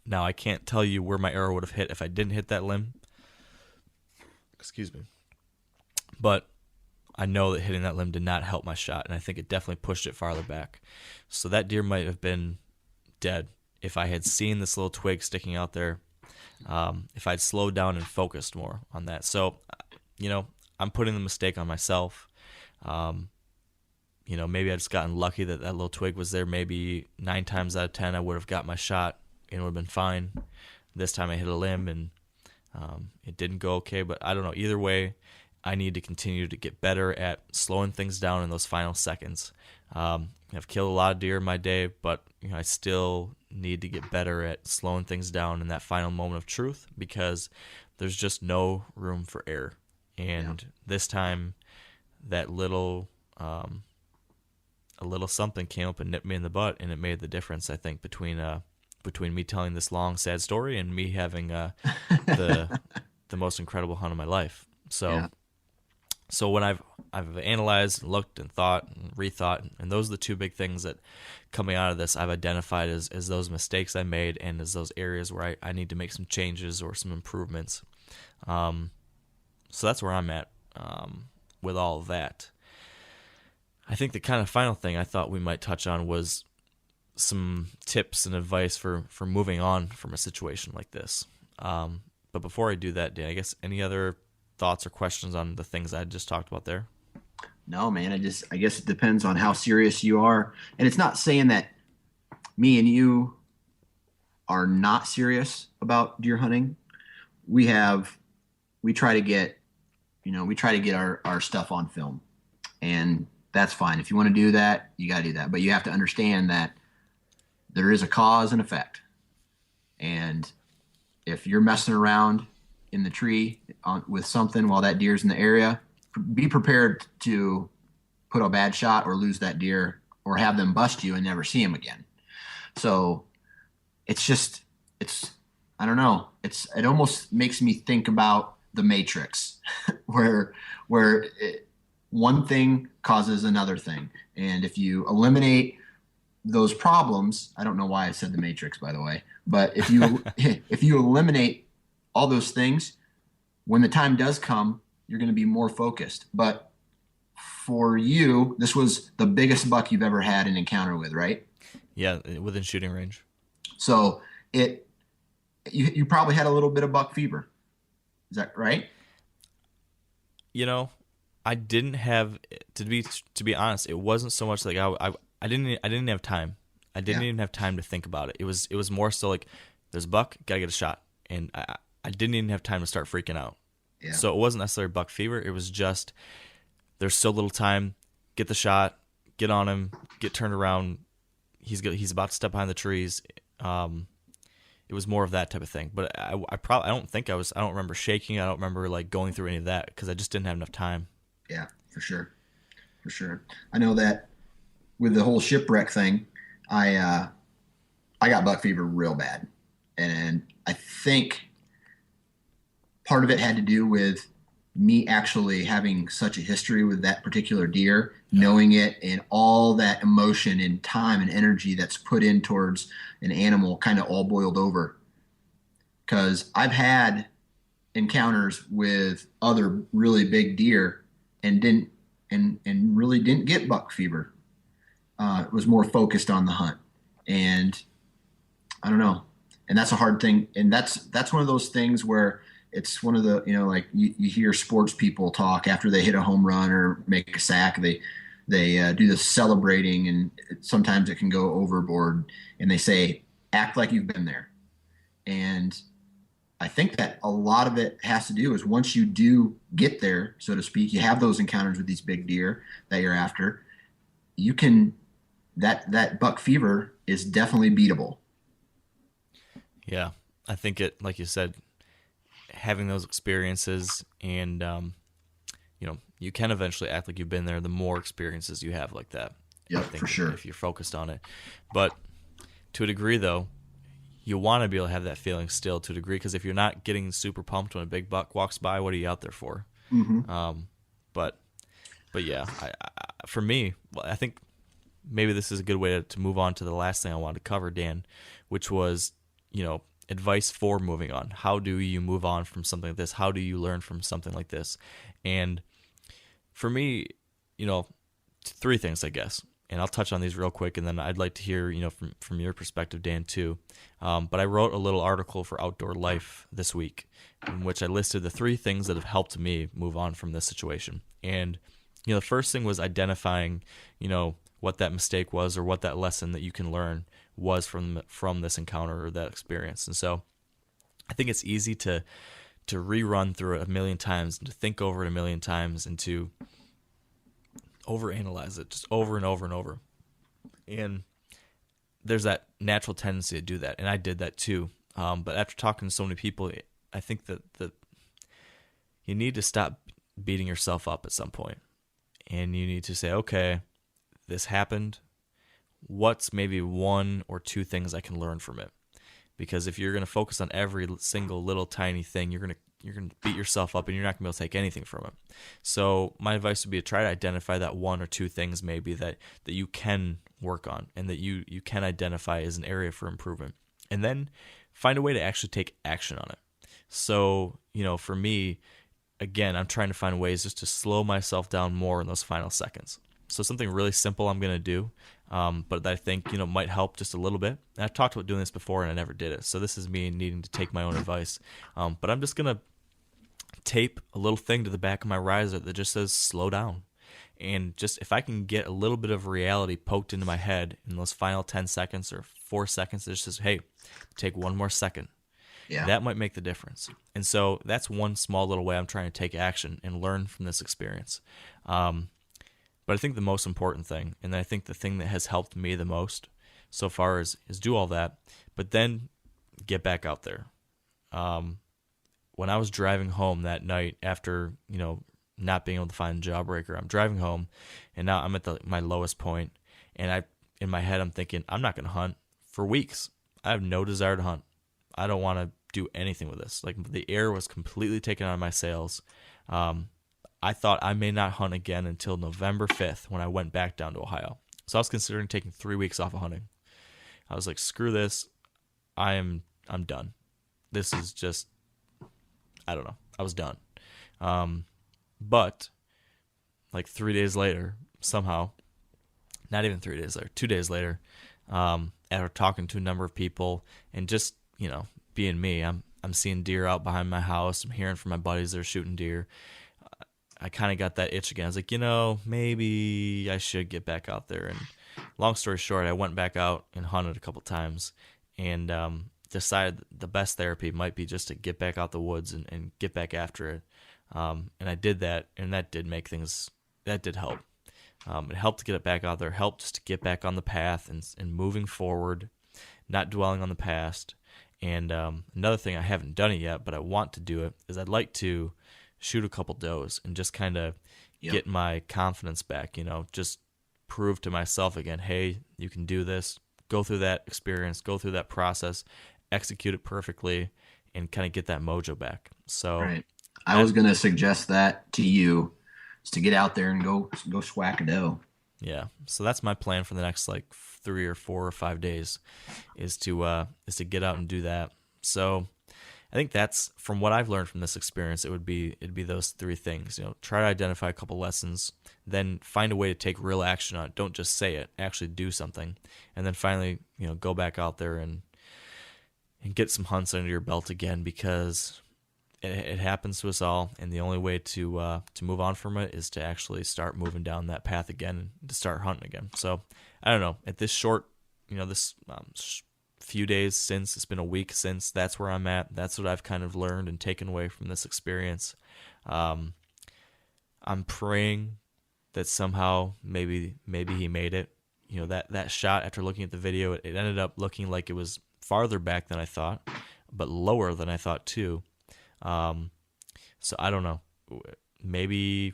Now, I can't tell you where my arrow would have hit if I didn't hit that limb. Excuse me. But I know that hitting that limb did not help my shot, and I think it definitely pushed it farther back. So that deer might have been dead if I had seen this little twig sticking out there, if I'd slowed down and focused more on that. So, I'm putting the mistake on myself. Maybe I just gotten lucky that little twig was there. Maybe 9 times out of 10 I would have got my shot and it would have been fine. This time I hit a limb and it didn't go okay, but I don't know. Either way, I need to continue to get better at slowing things down in those final seconds. I've killed a lot of deer in my day, but I still need to get better at slowing things down in that final moment of truth, because there's just no room for error. And this time, that little a little something came up and nipped me in the butt, and it made the difference, I think, between me telling this long, sad story and me having the most incredible hunt of my life. So when I've analyzed, looked, and thought, and rethought, and those are the two big things that coming out of this I've identified as those mistakes I made and as those areas where I need to make some changes or some improvements. So that's where I'm at with all of that. I think the kind of final thing I thought we might touch on was some tips and advice for moving on from a situation like this. But before I do that, Dan, I guess any other thoughts or questions on the things I just talked about there? No, man. I guess it depends on how serious you are. And it's not saying that me and you are not serious about deer hunting. We try to get our stuff on film, and that's fine. If you want to do that, you got to do that. But you have to understand that there is a cause and effect. And if you're messing around in the tree with something while that deer's in the area, be prepared to put a bad shot or lose that deer or have them bust you and never see him again. So I don't know. It almost makes me think about the Matrix where one thing causes another thing. And if you eliminate those problems, I don't know why I said the Matrix, by the way, but if you eliminate all those things, when the time does come, you're going to be more focused. But for you, this was the biggest buck you've ever had an encounter with, right? Yeah, within shooting range. So you probably had a little bit of buck fever. Is that right? I didn't have, to be honest, it wasn't so much like I didn't have time. I didn't even have time to think about it. It was more so like, there's a buck, gotta get a shot, and I didn't even have time to start freaking out. Yeah. So it wasn't necessarily buck fever. It was just, there's so little time. Get the shot, get on him, get turned around. He's about to step behind the trees. It was more of that type of thing. But I don't remember shaking. I don't remember like going through any of that because I just didn't have enough time. Yeah, for sure. I know that with the whole shipwreck thing, I got buck fever real bad. And I think part of it had to do with me actually having such a history with that particular deer, knowing it and all that emotion and time and energy that's put in towards an animal kind of all boiled over. Because I've had encounters with other really big deer and didn't and really didn't get buck fever. It was more focused on the hunt, and I don't know. And that's a hard thing. And that's one of those things where it's one of the, like you hear sports people talk after they hit a home run or make a sack, they do this celebrating, and sometimes it can go overboard, and they say, act like you've been there. And I think that a lot of it has to do is once you do get there, so to speak, you have those encounters with these big deer that you're after, you can, that buck fever is definitely beatable. Yeah, I think it, like you said, having those experiences and, you can eventually act like you've been there the more experiences you have like that. Yeah, I think for sure. If you're focused on it. But to a degree, though, you want to be able to have that feeling still to a degree, because if you're not getting super pumped when a big buck walks by, what are you out there for? Mm-hmm. But yeah, for me, I think maybe this is a good way to move on to the last thing I wanted to cover, Dan, which was, advice for moving on. How do you move on from something like this? How do you learn from something like this? And for me, three things, I guess. And I'll touch on these real quick, and then I'd like to hear, from your perspective, Dan, too. But I wrote a little article for Outdoor Life this week, in which I listed the three things that have helped me move on from this situation. And, the first thing was identifying, what that mistake was or what that lesson that you can learn was from this encounter or that experience. And so I think it's easy to rerun through it a million times and to think over it a million times and to overanalyze it just over and over and over. And there's that natural tendency to do that, and I did that too. But after talking to so many people, I think that you need to stop beating yourself up at some point, and you need to say, okay, this happened. What's maybe one or two things I can learn from it? Because if you're going to focus on every single little tiny thing, you're going to beat yourself up, and you're not going to be able to take anything from it. So my advice would be to try to identify that one or two things maybe that you can work on and that you can identify as an area for improvement. And then find a way to actually take action on it. So, for me, again, I'm trying to find ways just to slow myself down more in those final seconds. So something really simple I'm going to do, but that I think, might help just a little bit. And I've talked about doing this before, and I never did it. So this is me needing to take my own advice. But I'm just going to tape a little thing to the back of my riser that just says slow down. And just if I can get a little bit of reality poked into my head in those final 10 seconds or 4 seconds, it just says, hey, take one more second. Yeah. That might make the difference. And so that's one small little way I'm trying to take action and learn from this experience. But I think the most important thing, and I think the thing that has helped me the most so far is do all that, but then get back out there. When I was driving home that night after, not being able to find Jawbreaker, I'm driving home, and now I'm at my lowest point, and in my head I'm thinking, I'm not going to hunt for weeks. I have no desire to hunt. I don't want to do anything with this. Like, the air was completely taken out of my sails. I thought I may not hunt again until November 5th when I went back down to Ohio. So I was considering taking 3 weeks off of hunting. I was like, screw this. I'm done. This is just, I don't know. I was done. But like 3 days later, somehow, not even 3 days later, 2 days later, after talking to a number of people and just, being me, I'm seeing deer out behind my house. I'm hearing from my buddies that are shooting deer. I kind of got that itch again. I was like, maybe I should get back out there. And long story short, I went back out and hunted a couple times and decided the best therapy might be just to get back out the woods and get back after it. And I did that, and that did help. It helped to get it back out there, helped just to get back on the path and moving forward, not dwelling on the past. And another thing, I haven't done it yet, but I want to do it, is I'd like to shoot a couple does and just kind of get my confidence back, just prove to myself again, hey, you can do this, go through that experience, go through that process, execute it perfectly, and kind of get that mojo back. So I was going to suggest that to you, is to get out there and go swack a doe. Yeah. So that's my plan for the next like 3 or 4 or 5 days, is to get out and do that. So I think that's, from what I've learned from this experience, it'd be those 3 things. Try to identify a couple lessons, then find a way to take real action on it. Don't just say it, actually do something. And then finally, go back out there and get some hunts under your belt again, because it happens to us all, and the only way to move on from it is to actually start moving down that path again, and to start hunting again. So I don't know, at this short, this few days since, it's been a week since, that's where I'm at. That's what I've kind of learned and taken away from this experience. I'm praying that somehow maybe he made it. That shot, after looking at the video, it ended up looking like it was farther back than I thought, but lower than I thought too. So I don't know. Maybe,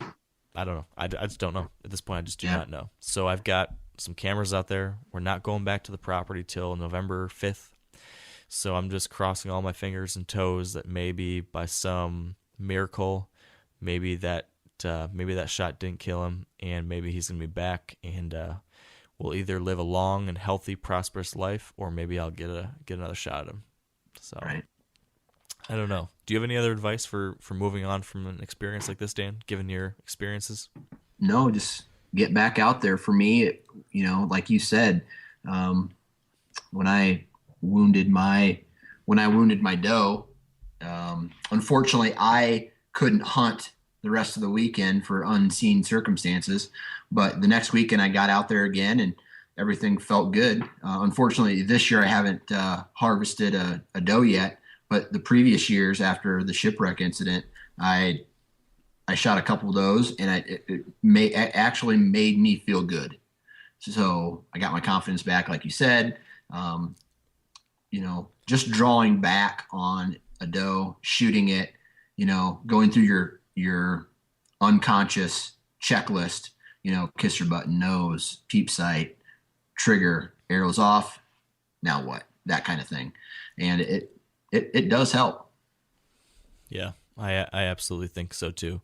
I don't know. I just don't know. At this point, I just do not know. So I've got some cameras out there. We're not going back to the property till November 5th. So I'm just crossing all my fingers and toes that maybe by some miracle, maybe that shot didn't kill him, and maybe he's going to be back, and we'll either live a long and healthy, prosperous life, or maybe I'll get another shot at him. So Right. I don't know. Do you have any other advice for moving on from an experience like this, Dan, given your experiences? No, just get back out there. For me, like you said, when I wounded my doe, unfortunately, I couldn't hunt the rest of the weekend for unseen circumstances. But the next weekend, I got out there again, and everything felt good. Unfortunately, this year I haven't harvested a doe yet. But the previous years, after the shipwreck incident, I shot a couple of those, and it actually made me feel good. So I got my confidence back, like you said. Just drawing back on a doe, shooting it, going through your unconscious checklist, kisser button, nose, peep sight, trigger, arrows off, now what? That kind of thing. And it does help. Yeah, I absolutely think so too.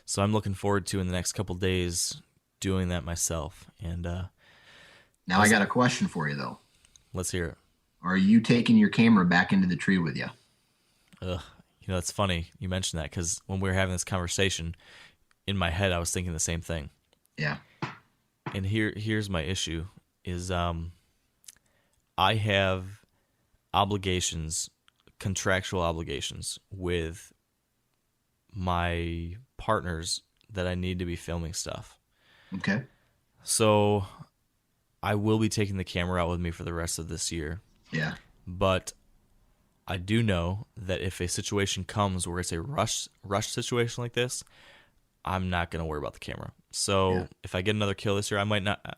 So I'm looking forward to, in the next couple days, doing that myself. And now I got a question for you, though. Let's hear it. Are you taking your camera back into the tree with you? It's funny you mentioned that, because when we were having this conversation, in my head I was thinking the same thing. Yeah. And here's my issue is I have contractual obligations with my partners that I need to be filming stuff. Okay. So I will be taking the camera out with me for the rest of this year. Yeah. But I do know that if a situation comes where it's a rush situation like this, I'm not going to worry about the camera. So if I get another kill this year,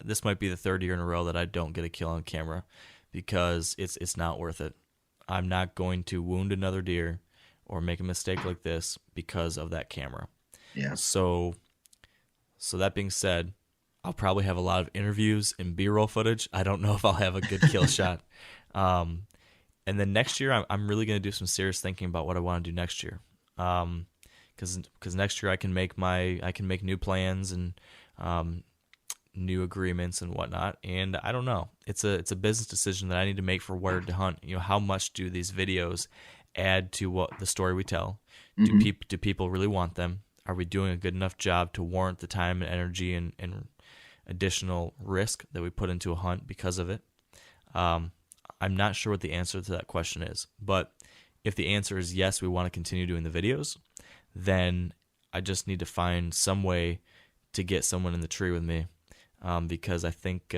this might be the 3rd year in a row that I don't get a kill on camera, because it's not worth it. I'm not going to wound another deer or make a mistake like this because of that camera. Yeah. So that being said, I'll probably have a lot of interviews and B-roll footage. I don't know if I'll have a good kill shot. And then next year, I'm really going to do some serious thinking about what I want to do next year. Because next year I can make new plans and new agreements and whatnot. And I don't know. It's a business decision that I need to make for Wired to Hunt. How much do these videos add to what the story we tell? Mm-hmm. Do people really want them? Are we doing a good enough job to warrant the time and energy and additional risk that we put into a hunt because of it? I'm not sure what the answer to that question is, but if the answer is yes, we want to continue doing the videos, then I just need to find some way to get someone in the tree with me, because I think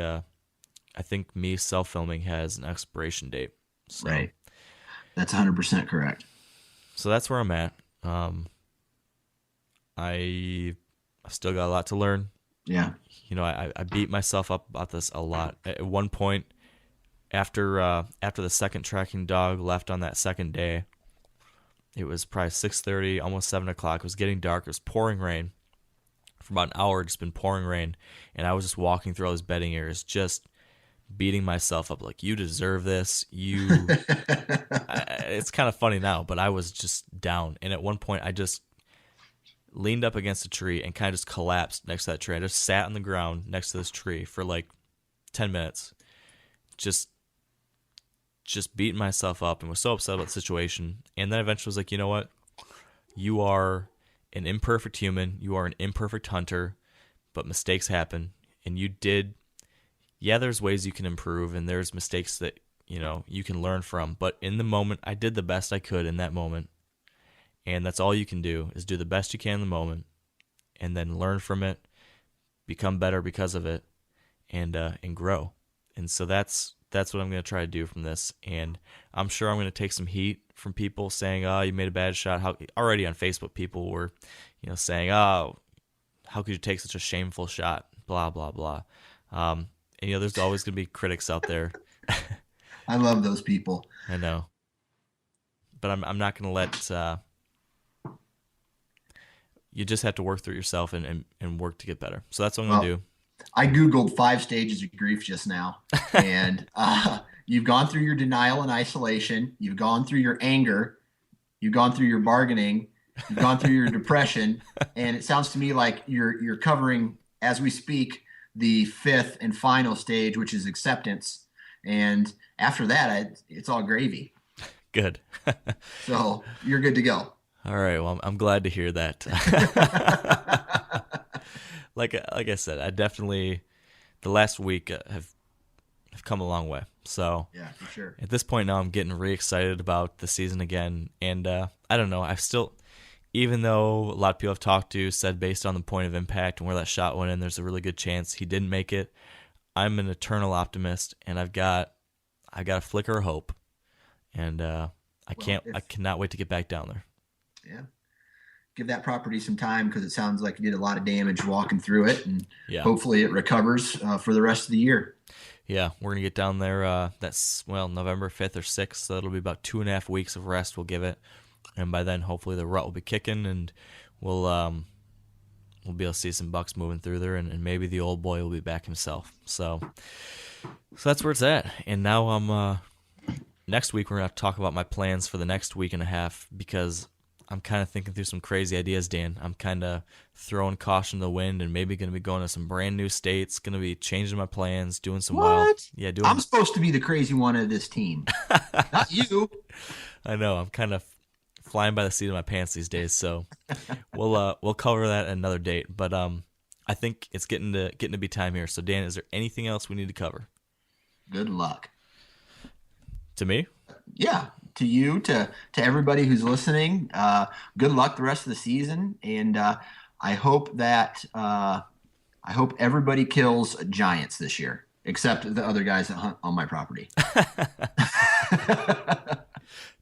me self-filming has an expiration date. So, right. That's 100% correct. So that's where I'm at. I've still got a lot to learn. Yeah. I beat myself up about this a lot. At one point, after the second tracking dog left on that second day, it was probably 6:30, almost 7 o'clock. It was getting dark. It was pouring rain. For about an hour, it's been pouring rain, and I was just walking through all these bedding areas, just beating myself up like, you deserve this. It's kind of funny now, but I was just down. And at one point, I just leaned up against a tree, and kind of just collapsed next to that tree. I just sat on the ground next to this tree for like 10 minutes, just beating myself up, and was so upset about the situation. And then eventually was like, you know what? You are an imperfect human. You are an imperfect hunter, but mistakes happen. And you did, yeah, there's ways you can improve, and there's mistakes that, you can learn from. But in the moment, I did the best I could in that moment. And that's all you can do, is do the best you can in the moment, and then learn from it, become better because of it, and grow. And so that's what I'm going to try to do from this. And I'm sure I'm going to take some heat from people saying, "Oh, you made a bad shot." Already on Facebook, people were, saying, "Oh, how could you take such a shameful shot?" Blah blah blah. And there's always going to be critics out there. I love those people. I know, but I'm not going to let. You just have to work through it yourself and work to get better. So that's what I'm going to do. I Googled 5 stages of grief just now, and you've gone through your denial and isolation. You've gone through your anger. You've gone through your bargaining. You've gone through your depression. And it sounds to me like you're covering, as we speak, the 5th and final stage, which is acceptance. And after that, it's all gravy. Good. So you're good to go. All right. Well, I'm glad to hear that. Like I said, I definitely, the last week have come a long way. So yeah, for sure. At this point now, I'm getting re-excited about the season again. And I don't know, I still, even though a lot of people I've talked to said based on the point of impact and where that shot went in, there's a really good chance he didn't make it. I'm an eternal optimist, and I've got a flicker of hope, and I cannot wait to get back down there. Yeah. Give that property some time, because it sounds like you did a lot of damage walking through it, and hopefully it recovers for the rest of the year. Yeah, we're going to get down there. That's November 5th or 6th, so it'll be about 2.5 weeks of rest we'll give it. And by then, hopefully the rut will be kicking, and we'll be able to see some bucks moving through there, and maybe the old boy will be back himself. So that's where it's at. And now next week we're going to have to talk about my plans for the next week and a half, because I'm kind of thinking through some crazy ideas, Dan. I'm kind of throwing caution to the wind, and maybe going to be going to some brand new states, going to be changing my plans, doing some I'm supposed to be the crazy one of this team. Not you. I know. I'm kind of flying by the seat of my pants these days, so we'll cover that at another date. But I think it's getting to be time here. So Dan, is there anything else we need to cover? Good luck. To me? Yeah, to you, to everybody who's listening. Good luck the rest of the season, and I hope everybody kills giants this year, except the other guys that hunt on my property.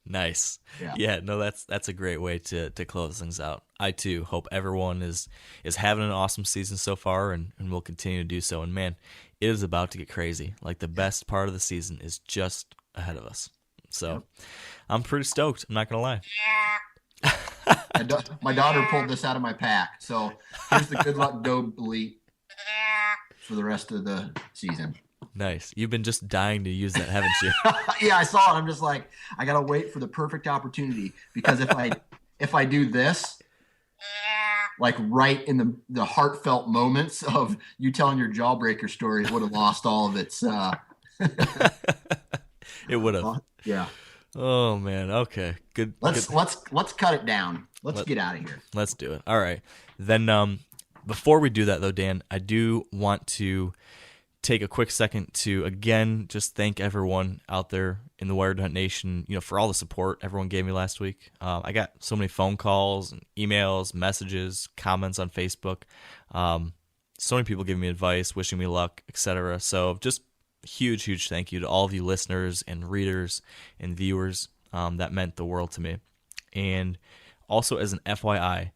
Nice. Yeah. No, that's a great way to close things out. I too hope everyone is having an awesome season so far, and will continue to do so. And man, it is about to get crazy. Like, the best part of the season is just ahead of us. So I'm pretty stoked. I'm not gonna lie. My daughter pulled this out of my pack. So here's the good luck doe bleat for the rest of the season. Nice. You've been just dying to use that, haven't you? Yeah, I saw it. I'm just like, I gotta wait for the perfect opportunity, because if I do this, like right in the heartfelt moments of you telling your Jawbreaker story, it would have lost all of its. It would have. Yeah. Oh man. Okay. Good. Let's cut it down. Let's get out of here. Let's do it. All right. Then before we do that though, Dan, I do want to take a quick second to again just thank everyone out there in the Wired to Hunt Nation, for all the support everyone gave me last week. I got so many phone calls and emails, messages, comments on Facebook. So many people giving me advice, wishing me luck, etc. So just huge thank you to all of you listeners and readers and viewers. That meant the world to me. And also, as an FYI,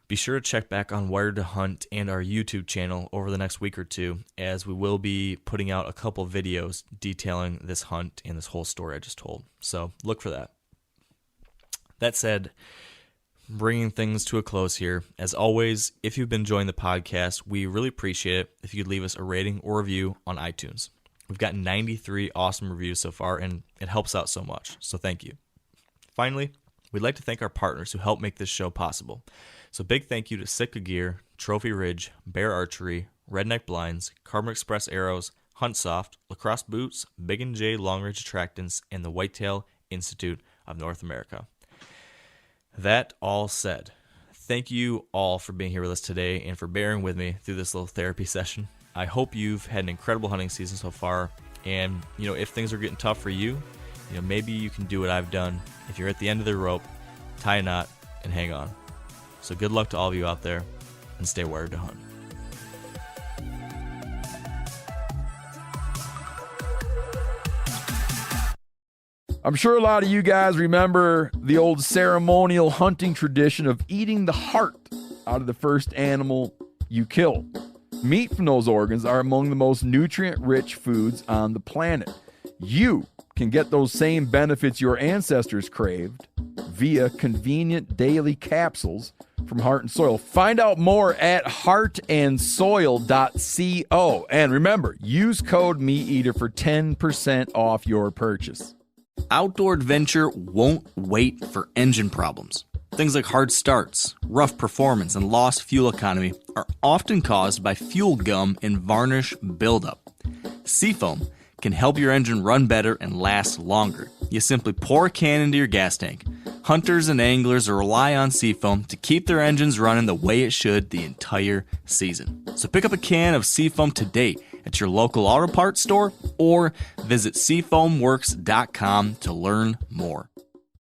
be sure to check back on Wired to Hunt and our YouTube channel over the next week or two, as we will be putting out a couple videos detailing this hunt and this whole story I just told. So look for that. That said, bringing things to a close here. As always, if you've been enjoying the podcast, we really appreciate it if you could leave us a rating or review on iTunes. We've got 93 awesome reviews so far, and it helps out so much, so thank you. Finally, we'd like to thank our partners who help make this show possible. So big thank you to Sitka Gear, Trophy Ridge, Bear Archery, Redneck Blinds, Carbon Express Arrows, Huntsoft, Lacrosse Boots, Big & J Long Range Attractants, and the Whitetail Institute of North America. That all said, thank you all for being here with us today and for bearing with me through this little therapy session. I hope you've had an incredible hunting season so far, and if things are getting tough for you, maybe you can do what I've done. If you're at the end of the rope, tie a knot and hang on. So good luck to all of you out there, and stay wired to hunt. I'm sure a lot of you guys remember the old ceremonial hunting tradition of eating the heart out of the first animal you kill. Meat from those organs are among the most nutrient-rich foods on the planet. You can get those same benefits your ancestors craved via convenient daily capsules from Heart and Soil. Find out more at heartandsoil.co. And remember, use code MeatEater for 10% off your purchase. Outdoor adventure won't wait for engine problems. Things like hard starts, rough performance, and lost fuel economy are often caused by fuel gum and varnish buildup. Seafoam can help your engine run better and last longer. You simply pour a can into your gas tank. Hunters and anglers rely on Seafoam to keep their engines running the way it should the entire season. So pick up a can of Seafoam today at your local auto parts store or visit seafoamworks.com to learn more.